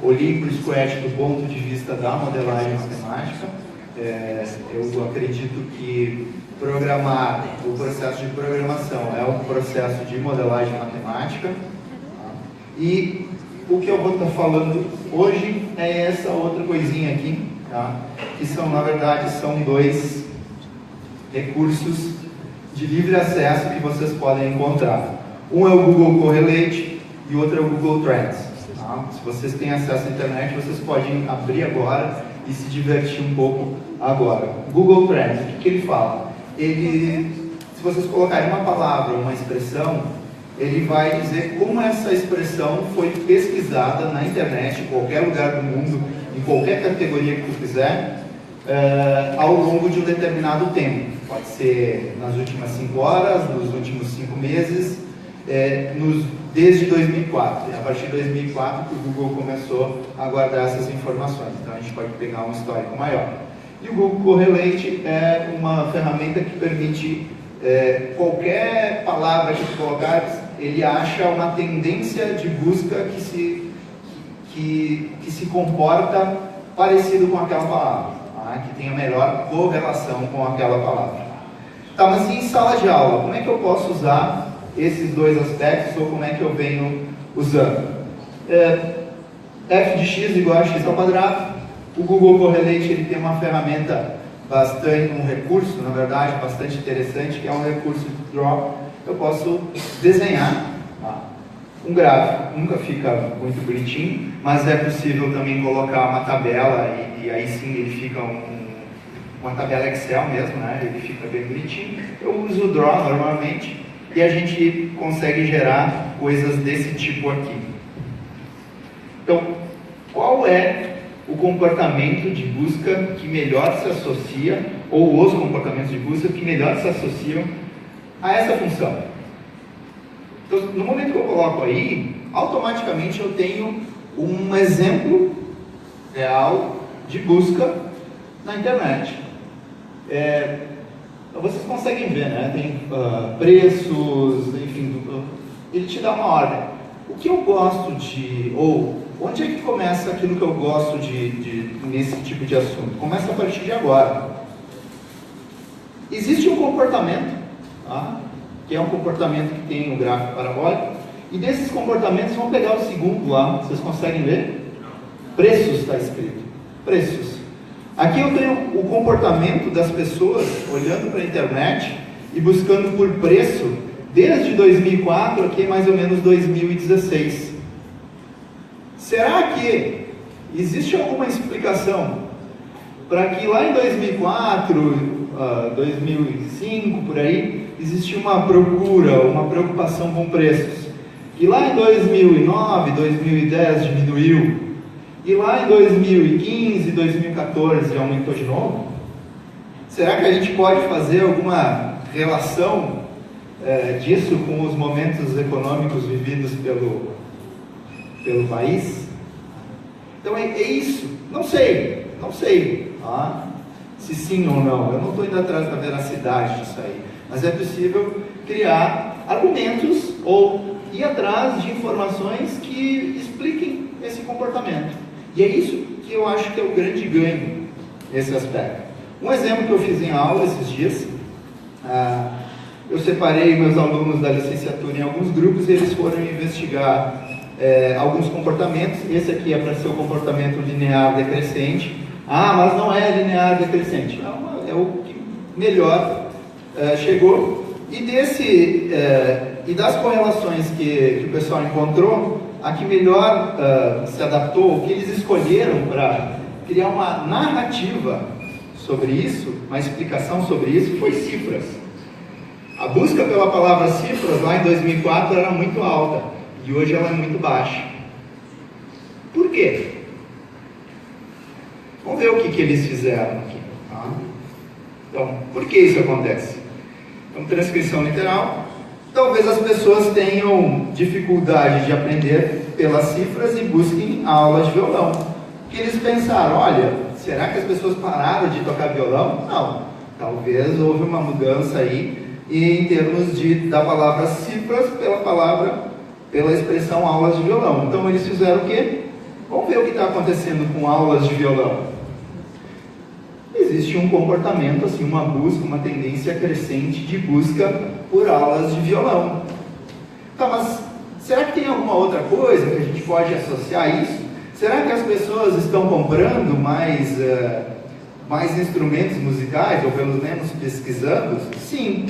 Olhei para o Scratch do ponto de vista da modelagem matemática. Eu acredito que o processo de programação é um processo de modelagem matemática. E o que eu vou estar falando hoje é essa outra coisinha aqui, que na verdade são dois recursos de livre acesso que vocês podem encontrar. Um é o Google Correlate e o outro é o Google Trends. Se vocês têm acesso à internet, vocês podem abrir agora e se divertir um pouco agora. Google Trends, o que ele fala? Se vocês colocarem uma palavra ou uma expressão, ele vai dizer como essa expressão foi pesquisada na internet, em qualquer lugar do mundo, em qualquer categoria que tu quiser, ao longo de um determinado tempo. Pode ser nas últimas 5 horas, nos últimos 5 meses, desde 2004. A partir de 2004 que o Google começou a guardar essas informações. Então a gente pode pegar um histórico maior. E o Google Correlate é uma ferramenta que permite qualquer palavra que tu colocar, ele acha uma tendência de busca que se comporta parecido com aquela palavra, que tem a melhor correlação com aquela palavra. Tá, mas e em sala de aula? Como é que eu posso usar esses dois aspectos, ou como é que eu venho usando? F de x igual a x ao quadrado. O Google Correlate ele tem uma ferramenta um recurso, na verdade, bastante interessante, que é um recurso de draw. Eu posso desenhar um gráfico, nunca fica muito bonitinho, mas é possível também colocar uma tabela e aí sim ele fica uma tabela Excel mesmo, né? Ele fica bem bonitinho. Eu uso o draw normalmente e a gente consegue gerar coisas desse tipo aqui. Então, qual é o comportamento de busca que melhor se associa, ou os comportamentos de busca que melhor se associam a essa função? Então, no momento que eu coloco aí, automaticamente eu tenho um exemplo real de busca na internet. Vocês conseguem ver, né? Tem preços, enfim, ele te dá uma ordem. O que eu gosto de, ou onde é que começa aquilo que eu gosto nesse tipo de assunto? Começa a partir de agora. Existe um comportamento, tá? Que é um comportamento que tem um gráfico parabólico, e desses comportamentos, vamos pegar o segundo lá, vocês conseguem ver? Preços está escrito, preços. Aqui eu tenho o comportamento das pessoas olhando para a internet e buscando por preço desde 2004 aqui mais ou menos 2016. Será que existe alguma explicação para que lá em 2004, 2005, por aí, existia uma procura, uma preocupação com preços? E lá em 2009, 2010 diminuiu, e lá em 2015, 2014 aumentou de novo? Será que a gente pode fazer alguma relação disso com os momentos econômicos vividos pelo país? Então é isso. Não sei, tá? Se sim ou não. Eu não estou indo atrás da veracidade disso aí, mas é possível criar argumentos ou ir atrás de informações que expliquem esse comportamento. E é isso que eu acho que é o grande ganho nesse aspecto. Um exemplo que eu fiz em aula esses dias, eu separei meus alunos da licenciatura em alguns grupos e eles foram investigar alguns comportamentos. Esse aqui é para ser o comportamento linear decrescente. Mas não é linear decrescente. É o que melhor chegou. E das correlações que o pessoal encontrou, a que melhor se adaptou, o que eles escolheram para criar uma narrativa sobre isso, uma explicação sobre isso, foi cifras. A busca pela palavra cifras lá em 2004 era muito alta e hoje ela é muito baixa. Por quê? Vamos ver o que eles fizeram aqui. Tá? Então, por que isso acontece? Então, transcrição literal. Talvez as pessoas tenham dificuldade de aprender pelas cifras e busquem aulas de violão. Porque eles pensaram, olha, será que as pessoas pararam de tocar violão? Não. Talvez houve uma mudança aí em termos da palavra cifras pela expressão aulas de violão. Então eles fizeram o quê? Vamos ver o que está acontecendo com aulas de violão. Existe um comportamento, assim, uma busca, uma tendência crescente de busca por aulas de violão. Tá, mas será que tem alguma outra coisa que a gente pode associar a isso? Será que as pessoas estão comprando mais instrumentos musicais, ou pelo menos pesquisando? Sim.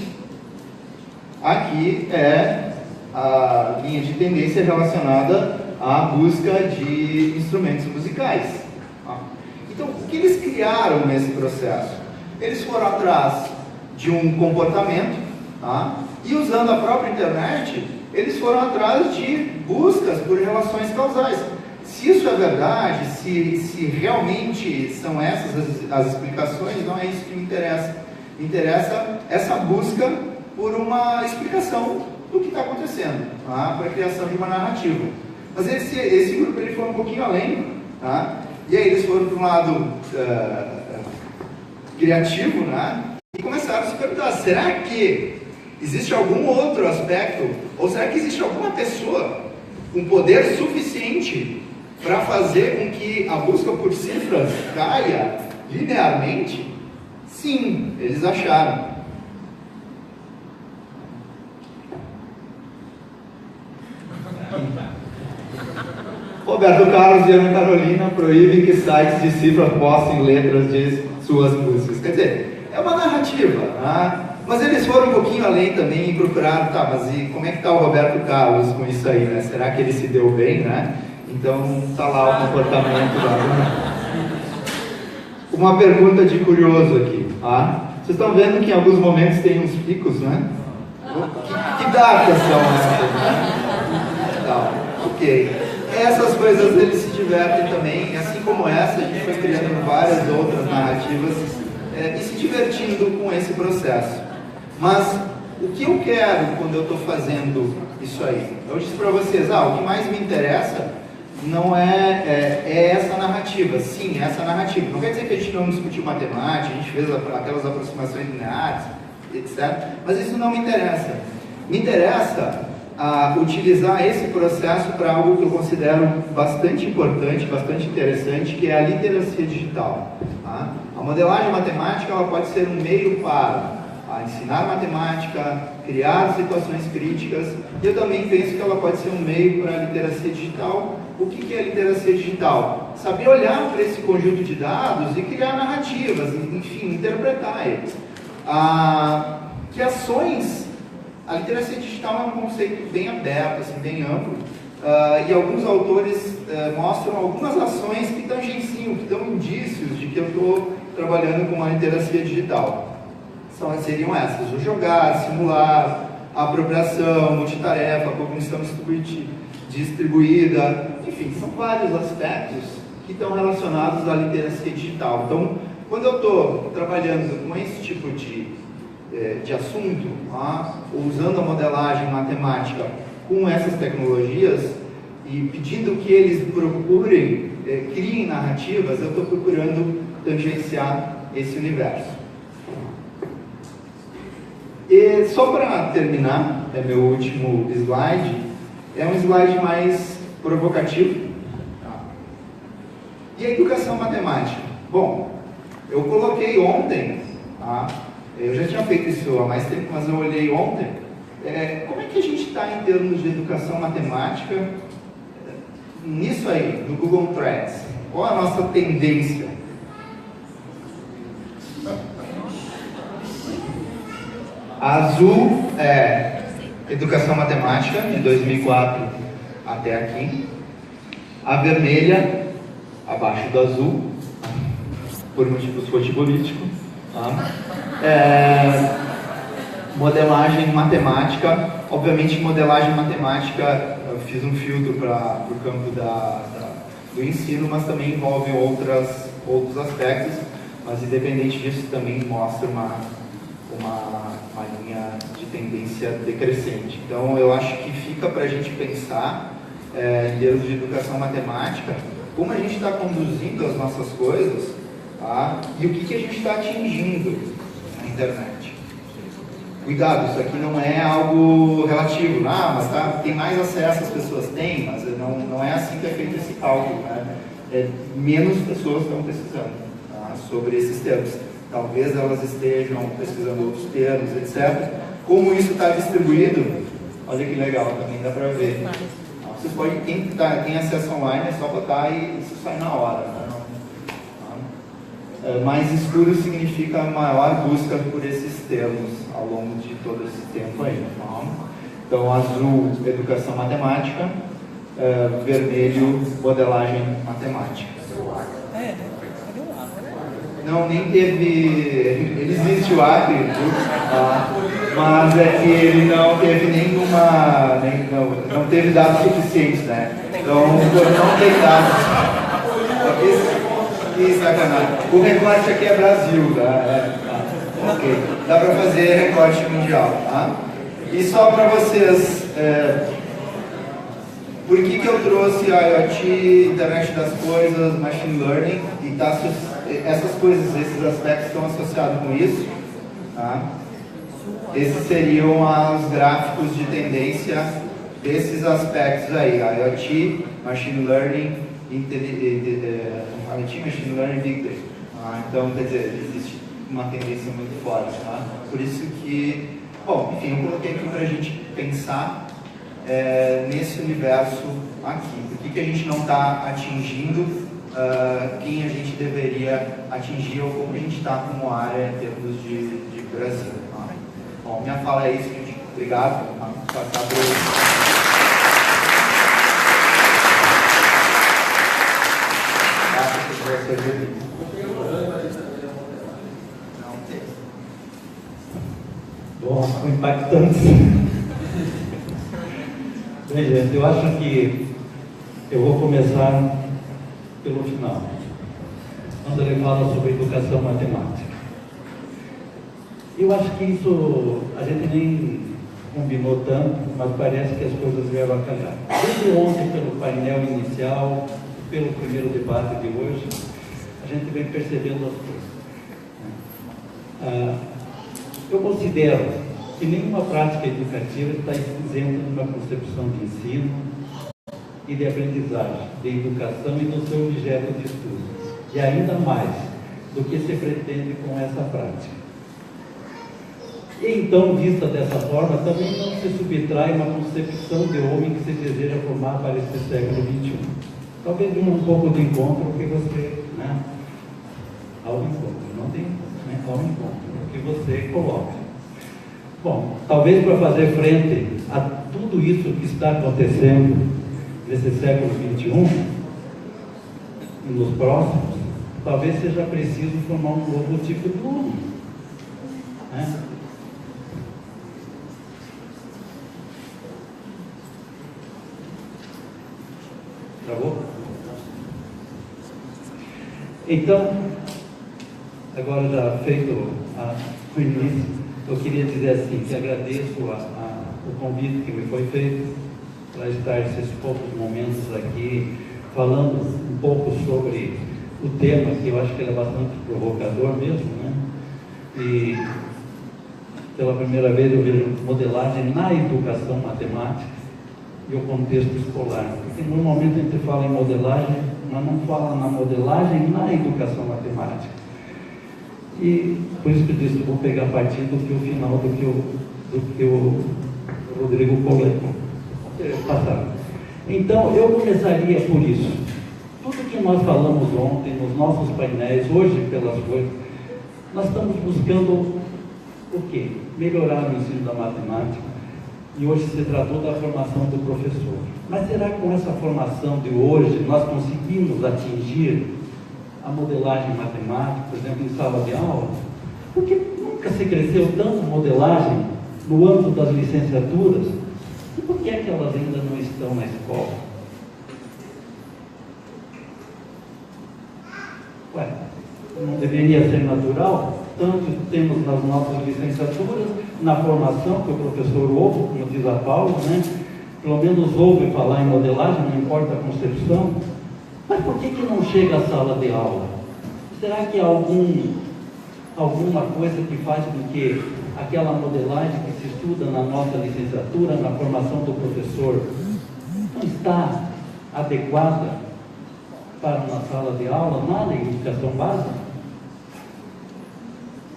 Aqui é a linha de tendência relacionada à busca de instrumentos musicais. Então, o que eles criaram nesse processo? Eles foram atrás de um comportamento, tá? E usando a própria internet, eles foram atrás de buscas por relações causais. Se isso é verdade, se realmente são essas as explicações, não é isso que me interessa. Me interessa essa busca por uma explicação do que está acontecendo, tá? Para a criação de uma narrativa. Mas esse grupo ele foi um pouquinho além, tá? E aí eles foram para um lado criativo, né? E começaram a se perguntar, será que existe algum outro aspecto, ou será que existe alguma pessoa com poder suficiente para fazer com que a busca por cifras caia linearmente? Sim, eles acharam. Roberto Carlos e Ana Carolina proíbem que sites de cifra postem letras de suas músicas. Quer dizer, é uma narrativa, né? Mas eles foram um pouquinho além também e procuraram, tá, mas e como é que está o Roberto Carlos com isso aí, né? Será que ele se deu bem, né? Então, está lá o comportamento lá. Uma pergunta de curioso aqui, tá? Vocês estão vendo que em alguns momentos tem uns picos, né? Que datas são essas, né? Tá, ok. Essas coisas eles se divertem também, assim como essa, a gente foi criando várias outras narrativas e se divertindo com esse processo. Mas o que eu quero quando eu estou fazendo isso aí? Eu disse para vocês, o que mais me interessa não é essa narrativa. Sim, é essa narrativa. Não quer dizer que a gente não discutiu matemática, a gente fez aquelas aproximações lineares, etc. Mas isso não me interessa. Me interessa utilizar esse processo para algo que eu considero bastante importante, bastante interessante, que é a literacia digital. Tá? A modelagem matemática ela pode ser um meio para ensinar matemática, criar situações críticas, e eu também penso que ela pode ser um meio para a literacia digital. O que é literacia digital? Saber olhar para esse conjunto de dados e criar narrativas, enfim, interpretar eles. Que ações... A literacia digital é um conceito bem aberto, assim, bem amplo, e alguns autores mostram algumas ações que tangenciam, que dão indícios de que eu estou trabalhando com a literacia digital. Seriam essas: o jogar, simular, a apropriação, multitarefa, a cognição distribuída, enfim, são vários aspectos que estão relacionados à literacia digital. Então, quando eu estou trabalhando com esse tipo de assunto, usando a modelagem matemática com essas tecnologias e pedindo que eles procurem, criem narrativas, eu estou procurando tangenciar esse universo. E só para terminar, é meu último slide, é um slide mais provocativo. E a educação matemática? Bom, eu coloquei ontem, eu já tinha feito isso há mais tempo, mas eu olhei ontem, como é que a gente está em termos de educação matemática nisso aí, no Google Trends? Qual a nossa tendência? A azul é educação matemática, de 2004 até aqui. A vermelha, abaixo do azul, por motivos futebolísticos. Modelagem matemática. Obviamente, modelagem matemática, eu fiz um filtro para o campo do ensino, mas também envolve outros aspectos. Mas, independente disso, também mostra uma linha de tendência decrescente. Então, eu acho que fica para a gente pensar, em termos de educação matemática, como a gente está conduzindo as nossas coisas, e o que a gente está atingindo na internet. Cuidado, isso aqui não é algo relativo, mas tem mais acesso, as pessoas têm, mas não é assim que é feito esse cálculo, né? Menos pessoas estão pesquisando sobre esses termos. Talvez elas estejam pesquisando outros termos, etc. Como isso está distribuído, olha que legal, também dá para ver. Vocês podem, quem tem acesso online, é só botar e isso sai na hora. Né? Mais escuro significa maior busca por esses termos ao longo de todo esse tempo aí. Então, azul, educação matemática, vermelho, modelagem matemática. Não, nem teve. Ele existe o Acre, mas é que ele não teve nenhuma. Não teve dados suficientes, né? Então, não tem dados. Que sacanagem. O recorte aqui é Brasil, tá? Ok. Dá para fazer recorte mundial, tá? E só para vocês. Por que eu trouxe a IoT, Internet das Coisas, Machine Learning, e essas coisas, esses aspectos estão associados com isso, tá? Esses seriam os gráficos de tendência desses aspectos aí, IoT, Machine Learning, IoT, Machine Learning, Big Data. Então, quer dizer, existe uma tendência muito forte, tá? Por isso que, bom, enfim, eu coloquei aqui para a gente pensar nesse universo aqui. Por que a gente não está atingindo quem a gente deveria atingir ou como a gente está como área em termos de Brasil. Tá? Bom, minha fala é isso, gente. Obrigado. Passar Bom, impactante. Bem, gente, eu acho que eu vou começar pelo final, quando ele fala sobre educação matemática. Eu acho que isso a gente nem combinou tanto, mas parece que as coisas vieram a calhar. Desde ontem, pelo painel inicial, pelo primeiro debate de hoje, a gente vem percebendo as coisas. Eu considero que nenhuma prática educativa está isenta de uma concepção de ensino e de aprendizagem, de educação e do seu objeto de estudo, e ainda mais do que se pretende com essa prática. E então, vista dessa forma, também não se subtrai uma concepção de homem que se deseja formar para este século XXI. Talvez um pouco de encontro que você, ao encontro, não tem, ao encontro, que você coloca. Bom, talvez para fazer frente a tudo isso que está acontecendo nesse século XXI, e nos próximos, talvez seja preciso formar um novo tipo de homem. Travou? Então, agora já feito o início, eu queria dizer assim, que agradeço o convite que me foi feito para estar esses poucos momentos aqui, falando um pouco sobre o tema, que eu acho que ele é bastante provocador mesmo, E pela primeira vez eu vejo modelagem na educação matemática e o contexto escolar. Porque normalmente a gente fala em modelagem, mas não fala na modelagem na educação matemática. E por isso que eu disse, eu vou pegar partido do que o final do que o Rodrigo colocou. Passado. Então, eu começaria por isso. Tudo que nós falamos ontem, nos nossos painéis, hoje pelas coisas, nós estamos buscando o quê? Melhorar o ensino da matemática. E hoje se tratou da formação do professor. Mas será que com essa formação de hoje nós conseguimos atingir a modelagem matemática, por exemplo, em sala de aula? Porque nunca se cresceu tanto modelagem no âmbito das licenciaturas. E por que é que elas ainda não estão na escola? Ué, não deveria ser natural? Tanto temos nas nossas licenciaturas, na formação, que o professor ouve, como diz a Paula, pelo menos ouve falar em modelagem, não importa a concepção. Mas por que não chega à sala de aula? Será que há alguma coisa que faz com que aquela modelagem que se estuda na nossa licenciatura, na formação do professor, não está adequada para uma sala de aula, na educação básica?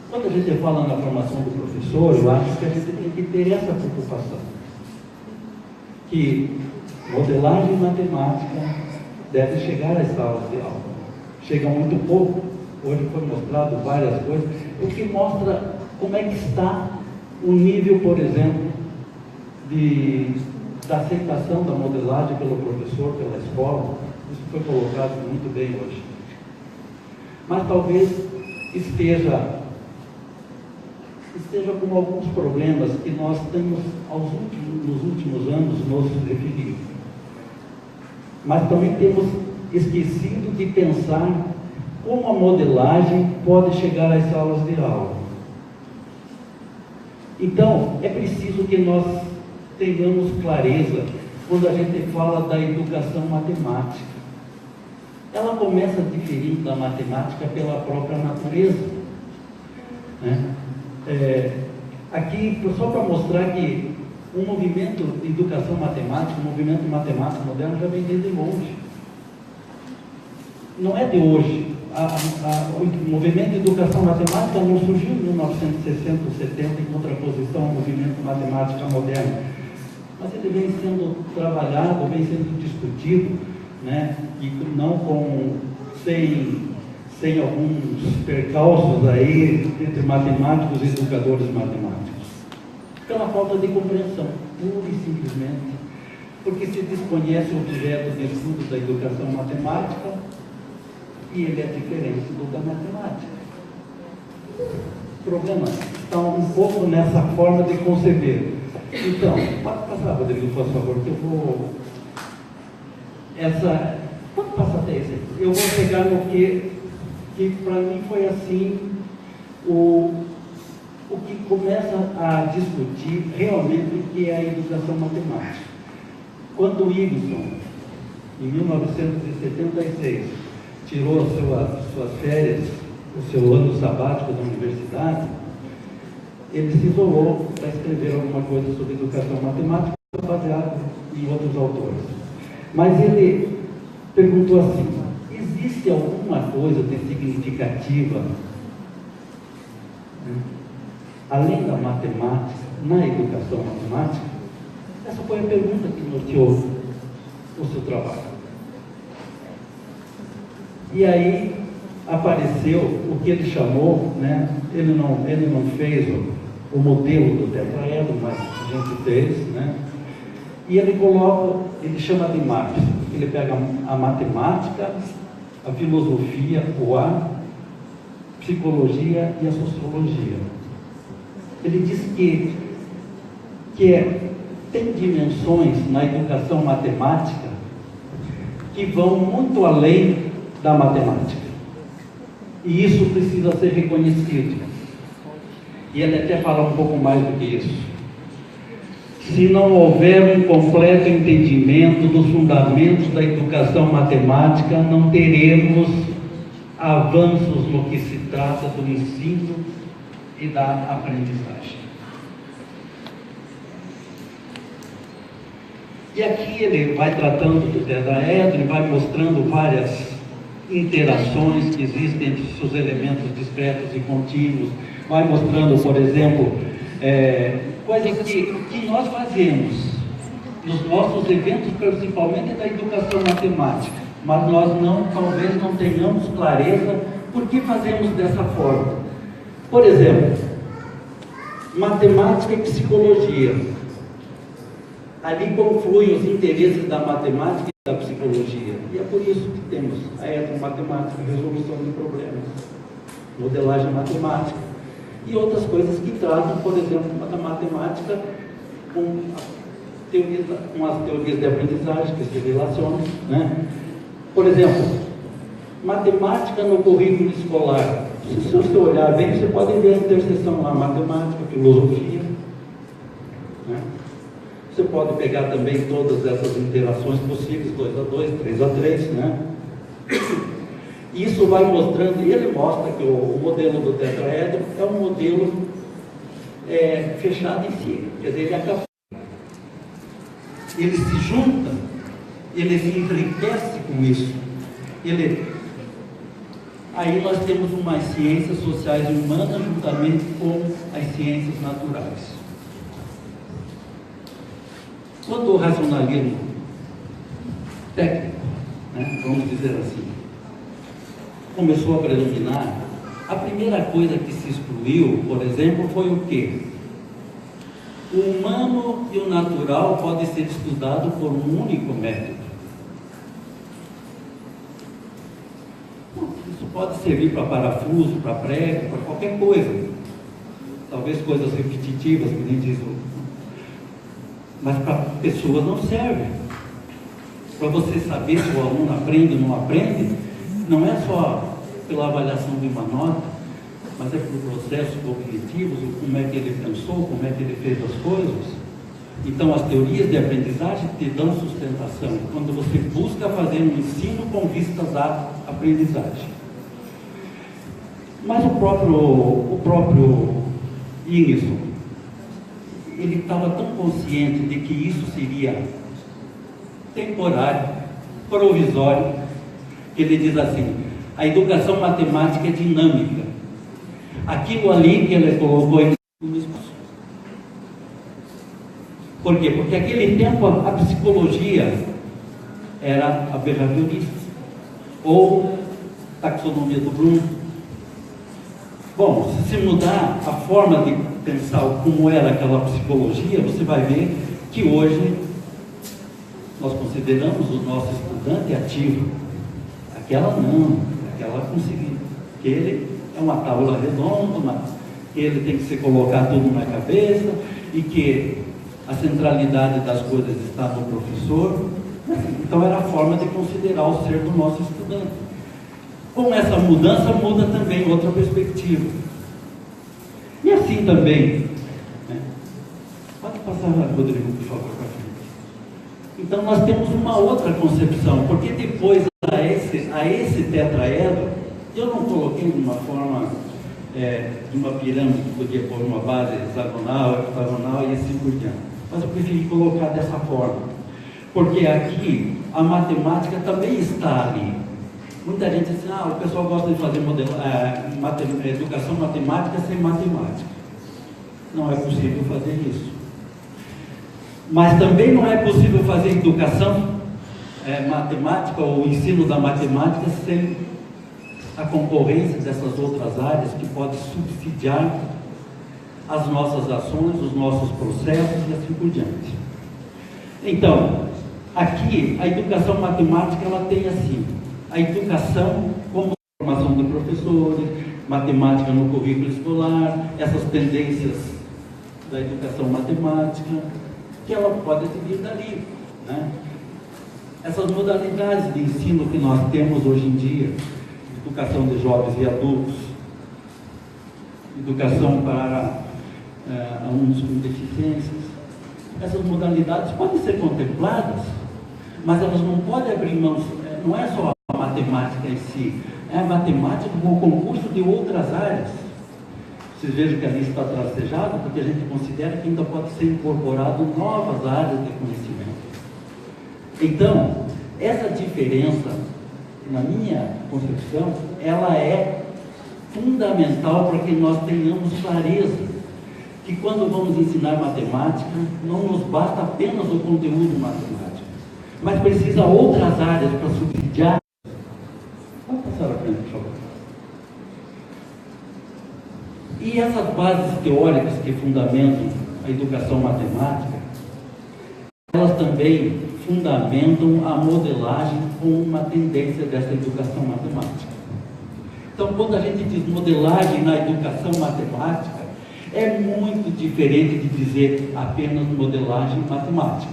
Quando a gente fala na formação do professor, eu acho que a gente tem que ter essa preocupação, que modelagem matemática deve chegar às salas de aula. Chega muito pouco. Hoje foi mostrado várias coisas, o que mostra como é que está o nível, por exemplo, da aceitação da modelagem pelo professor, pela escola. Isso foi colocado muito bem hoje. Mas talvez esteja com alguns problemas que nós temos nos últimos anos nos referido. Mas também temos esquecido de pensar como a modelagem pode chegar às salas de aula. Então, é preciso que nós tenhamos clareza quando a gente fala da educação matemática. Ela começa diferindo da matemática pela própria natureza. Aqui, só para mostrar que o movimento de educação matemática, o movimento matemático moderno já vem desde longe. Não é de hoje. O movimento de educação matemática não surgiu em 1960 ou 70 em contraposição ao movimento matemática moderno. Mas ele vem sendo trabalhado, vem sendo discutido, e não sem alguns percalços aí entre matemáticos e educadores matemáticos. Pela falta de compreensão, pura e simplesmente, porque se desconhece o objeto de estudo da educação matemática e ele é diferente do da matemática. O problema está um pouco nessa forma de conceber. Então, pode passar, Rodrigo, por favor, que eu vou... Pode passar até esse. Eu vou pegar no que para mim foi assim, o que começa a discutir realmente o que é a educação matemática. Quando Igson, em 1976, tirou suas férias, o seu ano sabático da universidade, ele se isolou para escrever alguma coisa sobre educação matemática, baseado em outros autores. Mas ele perguntou assim: existe alguma coisa de significativa, além da matemática, na educação matemática? Essa foi a pergunta que norteou o seu trabalho. E aí apareceu o que ele chamou, né? Ele não fez o modelo do tetraedro, mas a gente fez, né? E ele chama de MAPS. Ele pega a matemática, a filosofia, a psicologia e a sociologia. Ele diz que tem dimensões na educação matemática que vão muito além da matemática. E isso precisa ser reconhecido. E ele até fala um pouco mais do que isso. Se não houver um completo entendimento dos fundamentos da educação matemática, não teremos avanços no que se trata do ensino e da aprendizagem. E aqui ele vai tratando do tetraedro, vai mostrando várias interações que existem entre seus elementos discretos e contínuos, vai mostrando, por exemplo, coisas que nós fazemos nos nossos eventos, principalmente da educação matemática, mas nós talvez não tenhamos clareza por que fazemos dessa forma. Por exemplo, matemática e psicologia. Ali confluem os interesses da matemática e da psicologia. E é por isso que temos a etnomatemática, resolução de problemas, modelagem matemática e outras coisas que trazem, por exemplo, da matemática com as teorias de aprendizagem que se relacionam, né? Por exemplo, matemática no currículo escolar. Se você olhar bem, você pode ver a interseção lá, matemática, filosofia, né? Você pode pegar também todas essas interações possíveis, 2 a 2, 3 a 3, né? Isso vai mostrando, e ele mostra que o modelo do tetraedro é um modelo fechado em si, quer dizer, ele acaba. Ele se junta, ele se enriquece com isso. Aí nós temos umas ciências sociais e humanas juntamente com as ciências naturais. Quando o racionalismo técnico, né, vamos dizer assim, começou a predominar, a primeira coisa que se excluiu, por exemplo, foi o quê? O humano e o natural podem ser estudados por um único método. Isso pode servir para parafuso, para prego, para qualquer coisa. Talvez coisas repetitivas, que nem diz o... Mas para pessoas não serve. Para você saber se o aluno aprende ou não aprende, não é só pela avaliação de uma nota, mas é pelo processo cognitivo, como é que ele pensou, como é que ele fez as coisas. Então as teorias de aprendizagem te dão sustentação quando você busca fazer um ensino com vistas à aprendizagem. Mas o próprio Igson, ele estava tão consciente de que isso seria temporário, provisório, que ele diz assim: a educação matemática é dinâmica. Aquilo ali que ele colocou no espaço. Por quê? Porque naquele tempo a psicologia era a behaviorista, ou taxonomia do Bloom. Bom, se mudar a forma de pensar como era aquela psicologia, você vai ver que hoje nós consideramos o nosso estudante ativo. Aquela não, aquela conseguiu. Que ele é uma tábua redonda, que ele tem que se colocar tudo na cabeça e que a centralidade das coisas está no professor. Então era a forma de considerar o ser do nosso estudante. Com essa mudança muda também outra perspectiva. E assim assim também, né? Pode passar, Rodrigo, por favor, para frente. Então nós temos uma outra concepção, porque depois a esse tetraedro, eu não coloquei de uma forma de uma pirâmide que podia pôr uma base hexagonal, octagonal e assim por diante, mas eu preferi colocar dessa forma, porque aqui a matemática também está ali. Muita gente diz assim, o pessoal gosta de fazer educação matemática sem matemática. Não é possível fazer isso. Mas também não é possível fazer educação matemática ou ensino da matemática sem a concorrência dessas outras áreas que podem subsidiar as nossas ações, os nossos processos e assim por diante. Então, aqui a educação matemática ela tem assim, a educação como formação de professores, matemática no currículo escolar, essas tendências da educação matemática, que ela pode vir dali, né? Essas modalidades de ensino que nós temos hoje em dia, educação de jovens e adultos, educação para alunos com deficiências, essas modalidades podem ser contempladas, mas elas não podem abrir mãos, não é só a matemática em si, é a matemática com o concurso de outras áreas. Vocês vejam que ali está tracejado, porque a gente considera que ainda pode ser incorporado novas áreas de conhecimento. Então, essa diferença, na minha concepção, ela é fundamental para que nós tenhamos clareza que quando vamos ensinar matemática, não nos basta apenas o conteúdo matemático, mas precisa outras áreas para subsidiar. Pode passar à frente, por favor. E essas bases teóricas que fundamentam a educação matemática, elas também fundamentam a modelagem como uma tendência dessa educação matemática. Então, quando a gente diz modelagem na educação matemática, é muito diferente de dizer apenas modelagem matemática.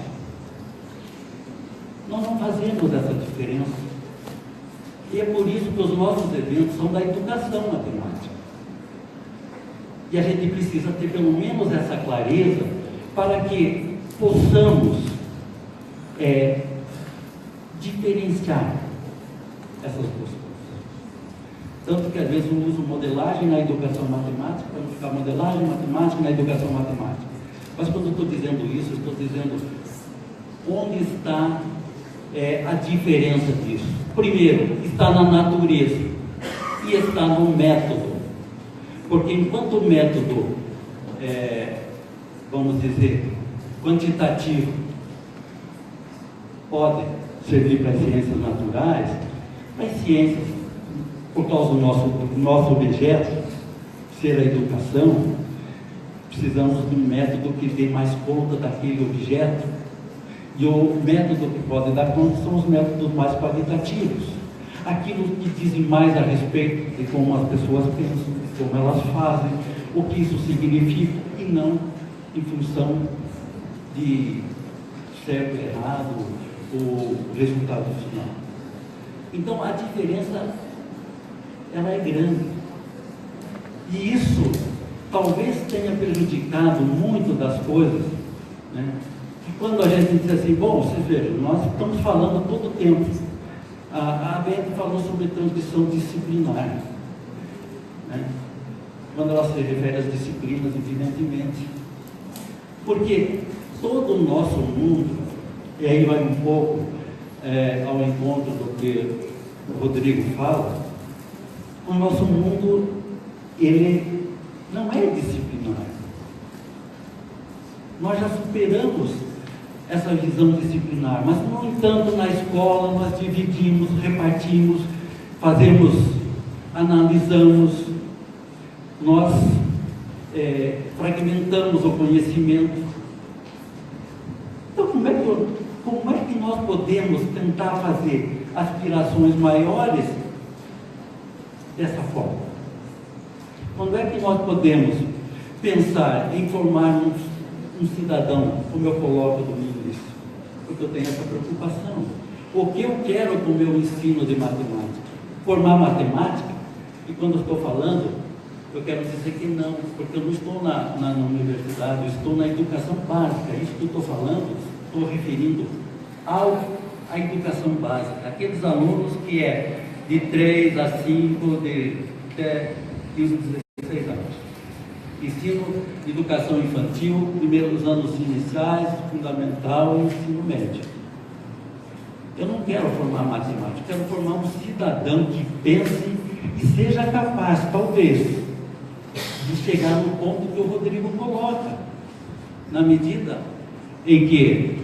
Nós não fazemos essa diferença. E é por isso que os nossos eventos são da educação matemática. E a gente precisa ter pelo menos essa clareza para que possamos diferenciar essas duas coisas. Tanto que às vezes eu uso modelagem na educação matemática para não ficar modelagem matemática na educação matemática. Mas quando eu estou dizendo isso, eu estou dizendo onde está a diferença disso. Primeiro, está na natureza e está no método. Porque enquanto o método, vamos dizer, quantitativo, pode servir para as ciências naturais, as ciências, por causa do nosso objeto, ser a educação, precisamos de um método que dê mais conta daquele objeto, e o método que pode dar conta são os métodos mais qualitativos, aquilo que dizem mais a respeito de como as pessoas pensam, de como elas fazem, o que isso significa, e não em função de certo ou errado, o resultado final. Então a diferença ela é grande, e isso talvez tenha prejudicado muito das coisas, né? E quando a gente diz assim, bom, vocês vejam, nós estamos falando todo o tempo, a Beth falou sobre transmissão disciplinar, né? Quando ela se refere às disciplinas, evidentemente, porque todo o nosso mundo, e aí vai um pouco ao encontro do que o Rodrigo fala, o nosso mundo, ele não é disciplinar. Nós já superamos essa visão disciplinar, mas no entanto na escola nós dividimos, repartimos, fazemos, analisamos, nós fragmentamos o conhecimento. Então como é que nós podemos tentar fazer aspirações maiores dessa forma? Quando é que nós podemos pensar em formar um cidadão, como eu coloco no início? Porque eu tenho essa preocupação. O que eu quero com o meu ensino de matemática? Formar matemática, e quando eu estou falando, Eu quero dizer que não, porque eu não estou na universidade, eu estou na educação básica. Isso que eu estou falando, estou referindo à educação básica, aqueles alunos que é de 3 a 5, de 15, 16 anos. Ensino de educação infantil, primeiros anos iniciais, fundamental e ensino médio. Eu não quero formar matemático, quero formar um cidadão que pense e seja capaz, talvez, de chegar no ponto que o Rodrigo coloca, na medida em que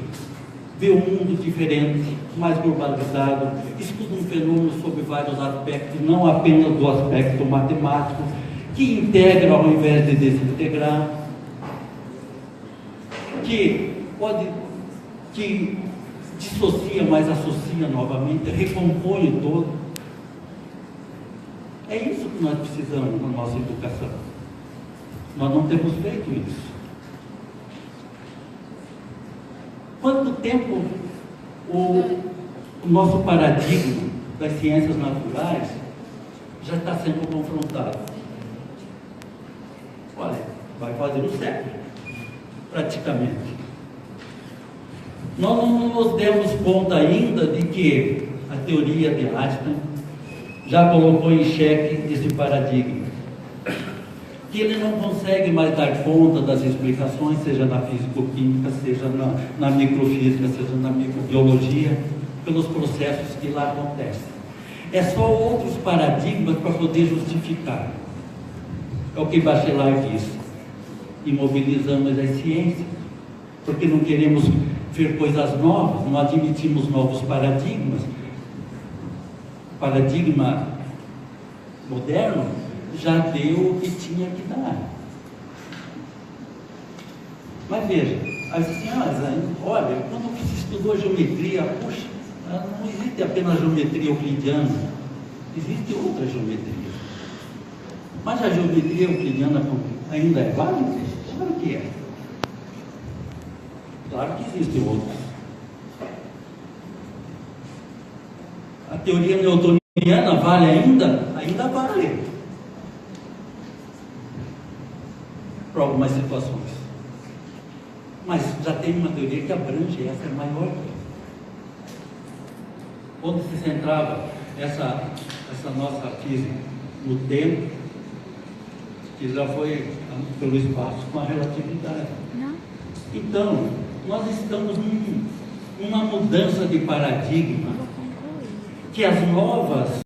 vê um mundo diferente, mais globalizado, estuda um fenômeno sob vários aspectos, não apenas do aspecto matemático, que integra ao invés de desintegrar, que dissocia, mas associa novamente, recompõe o todo. É isso que nós precisamos na nossa educação. Nós não temos feito isso. Quanto tempo o nosso paradigma das ciências naturais já está sendo confrontado? Olha, vai fazer um século, praticamente. Nós não nos demos conta ainda de que a teoria de Einstein já colocou em xeque esse paradigma, que ele não consegue mais dar conta das explicações, seja na físico-química, seja na microfísica, seja na microbiologia, pelos processos que lá acontecem. É só outros paradigmas para poder justificar. É o que Bachelard disse: imobilizamos as ciências, porque não queremos ver coisas novas, não admitimos novos paradigmas. O paradigma moderno já deu o que tinha que dar. Mas veja, as senhoras, olha, quando se estudou geometria, puxa, não existe apenas geometria euclidiana, existe outra geometria. Mas a geometria euclidiana ainda é válida? Claro que é. Claro que existem outras. A teoria newtoniana vale ainda? Ainda vale. Para algumas situações. Mas já tem uma teoria que abrange, essa é maior. Onde se centrava essa nossa física? No tempo, que já foi pelo espaço com a relatividade. Não. Então, nós estamos numa mudança de paradigma, que as novas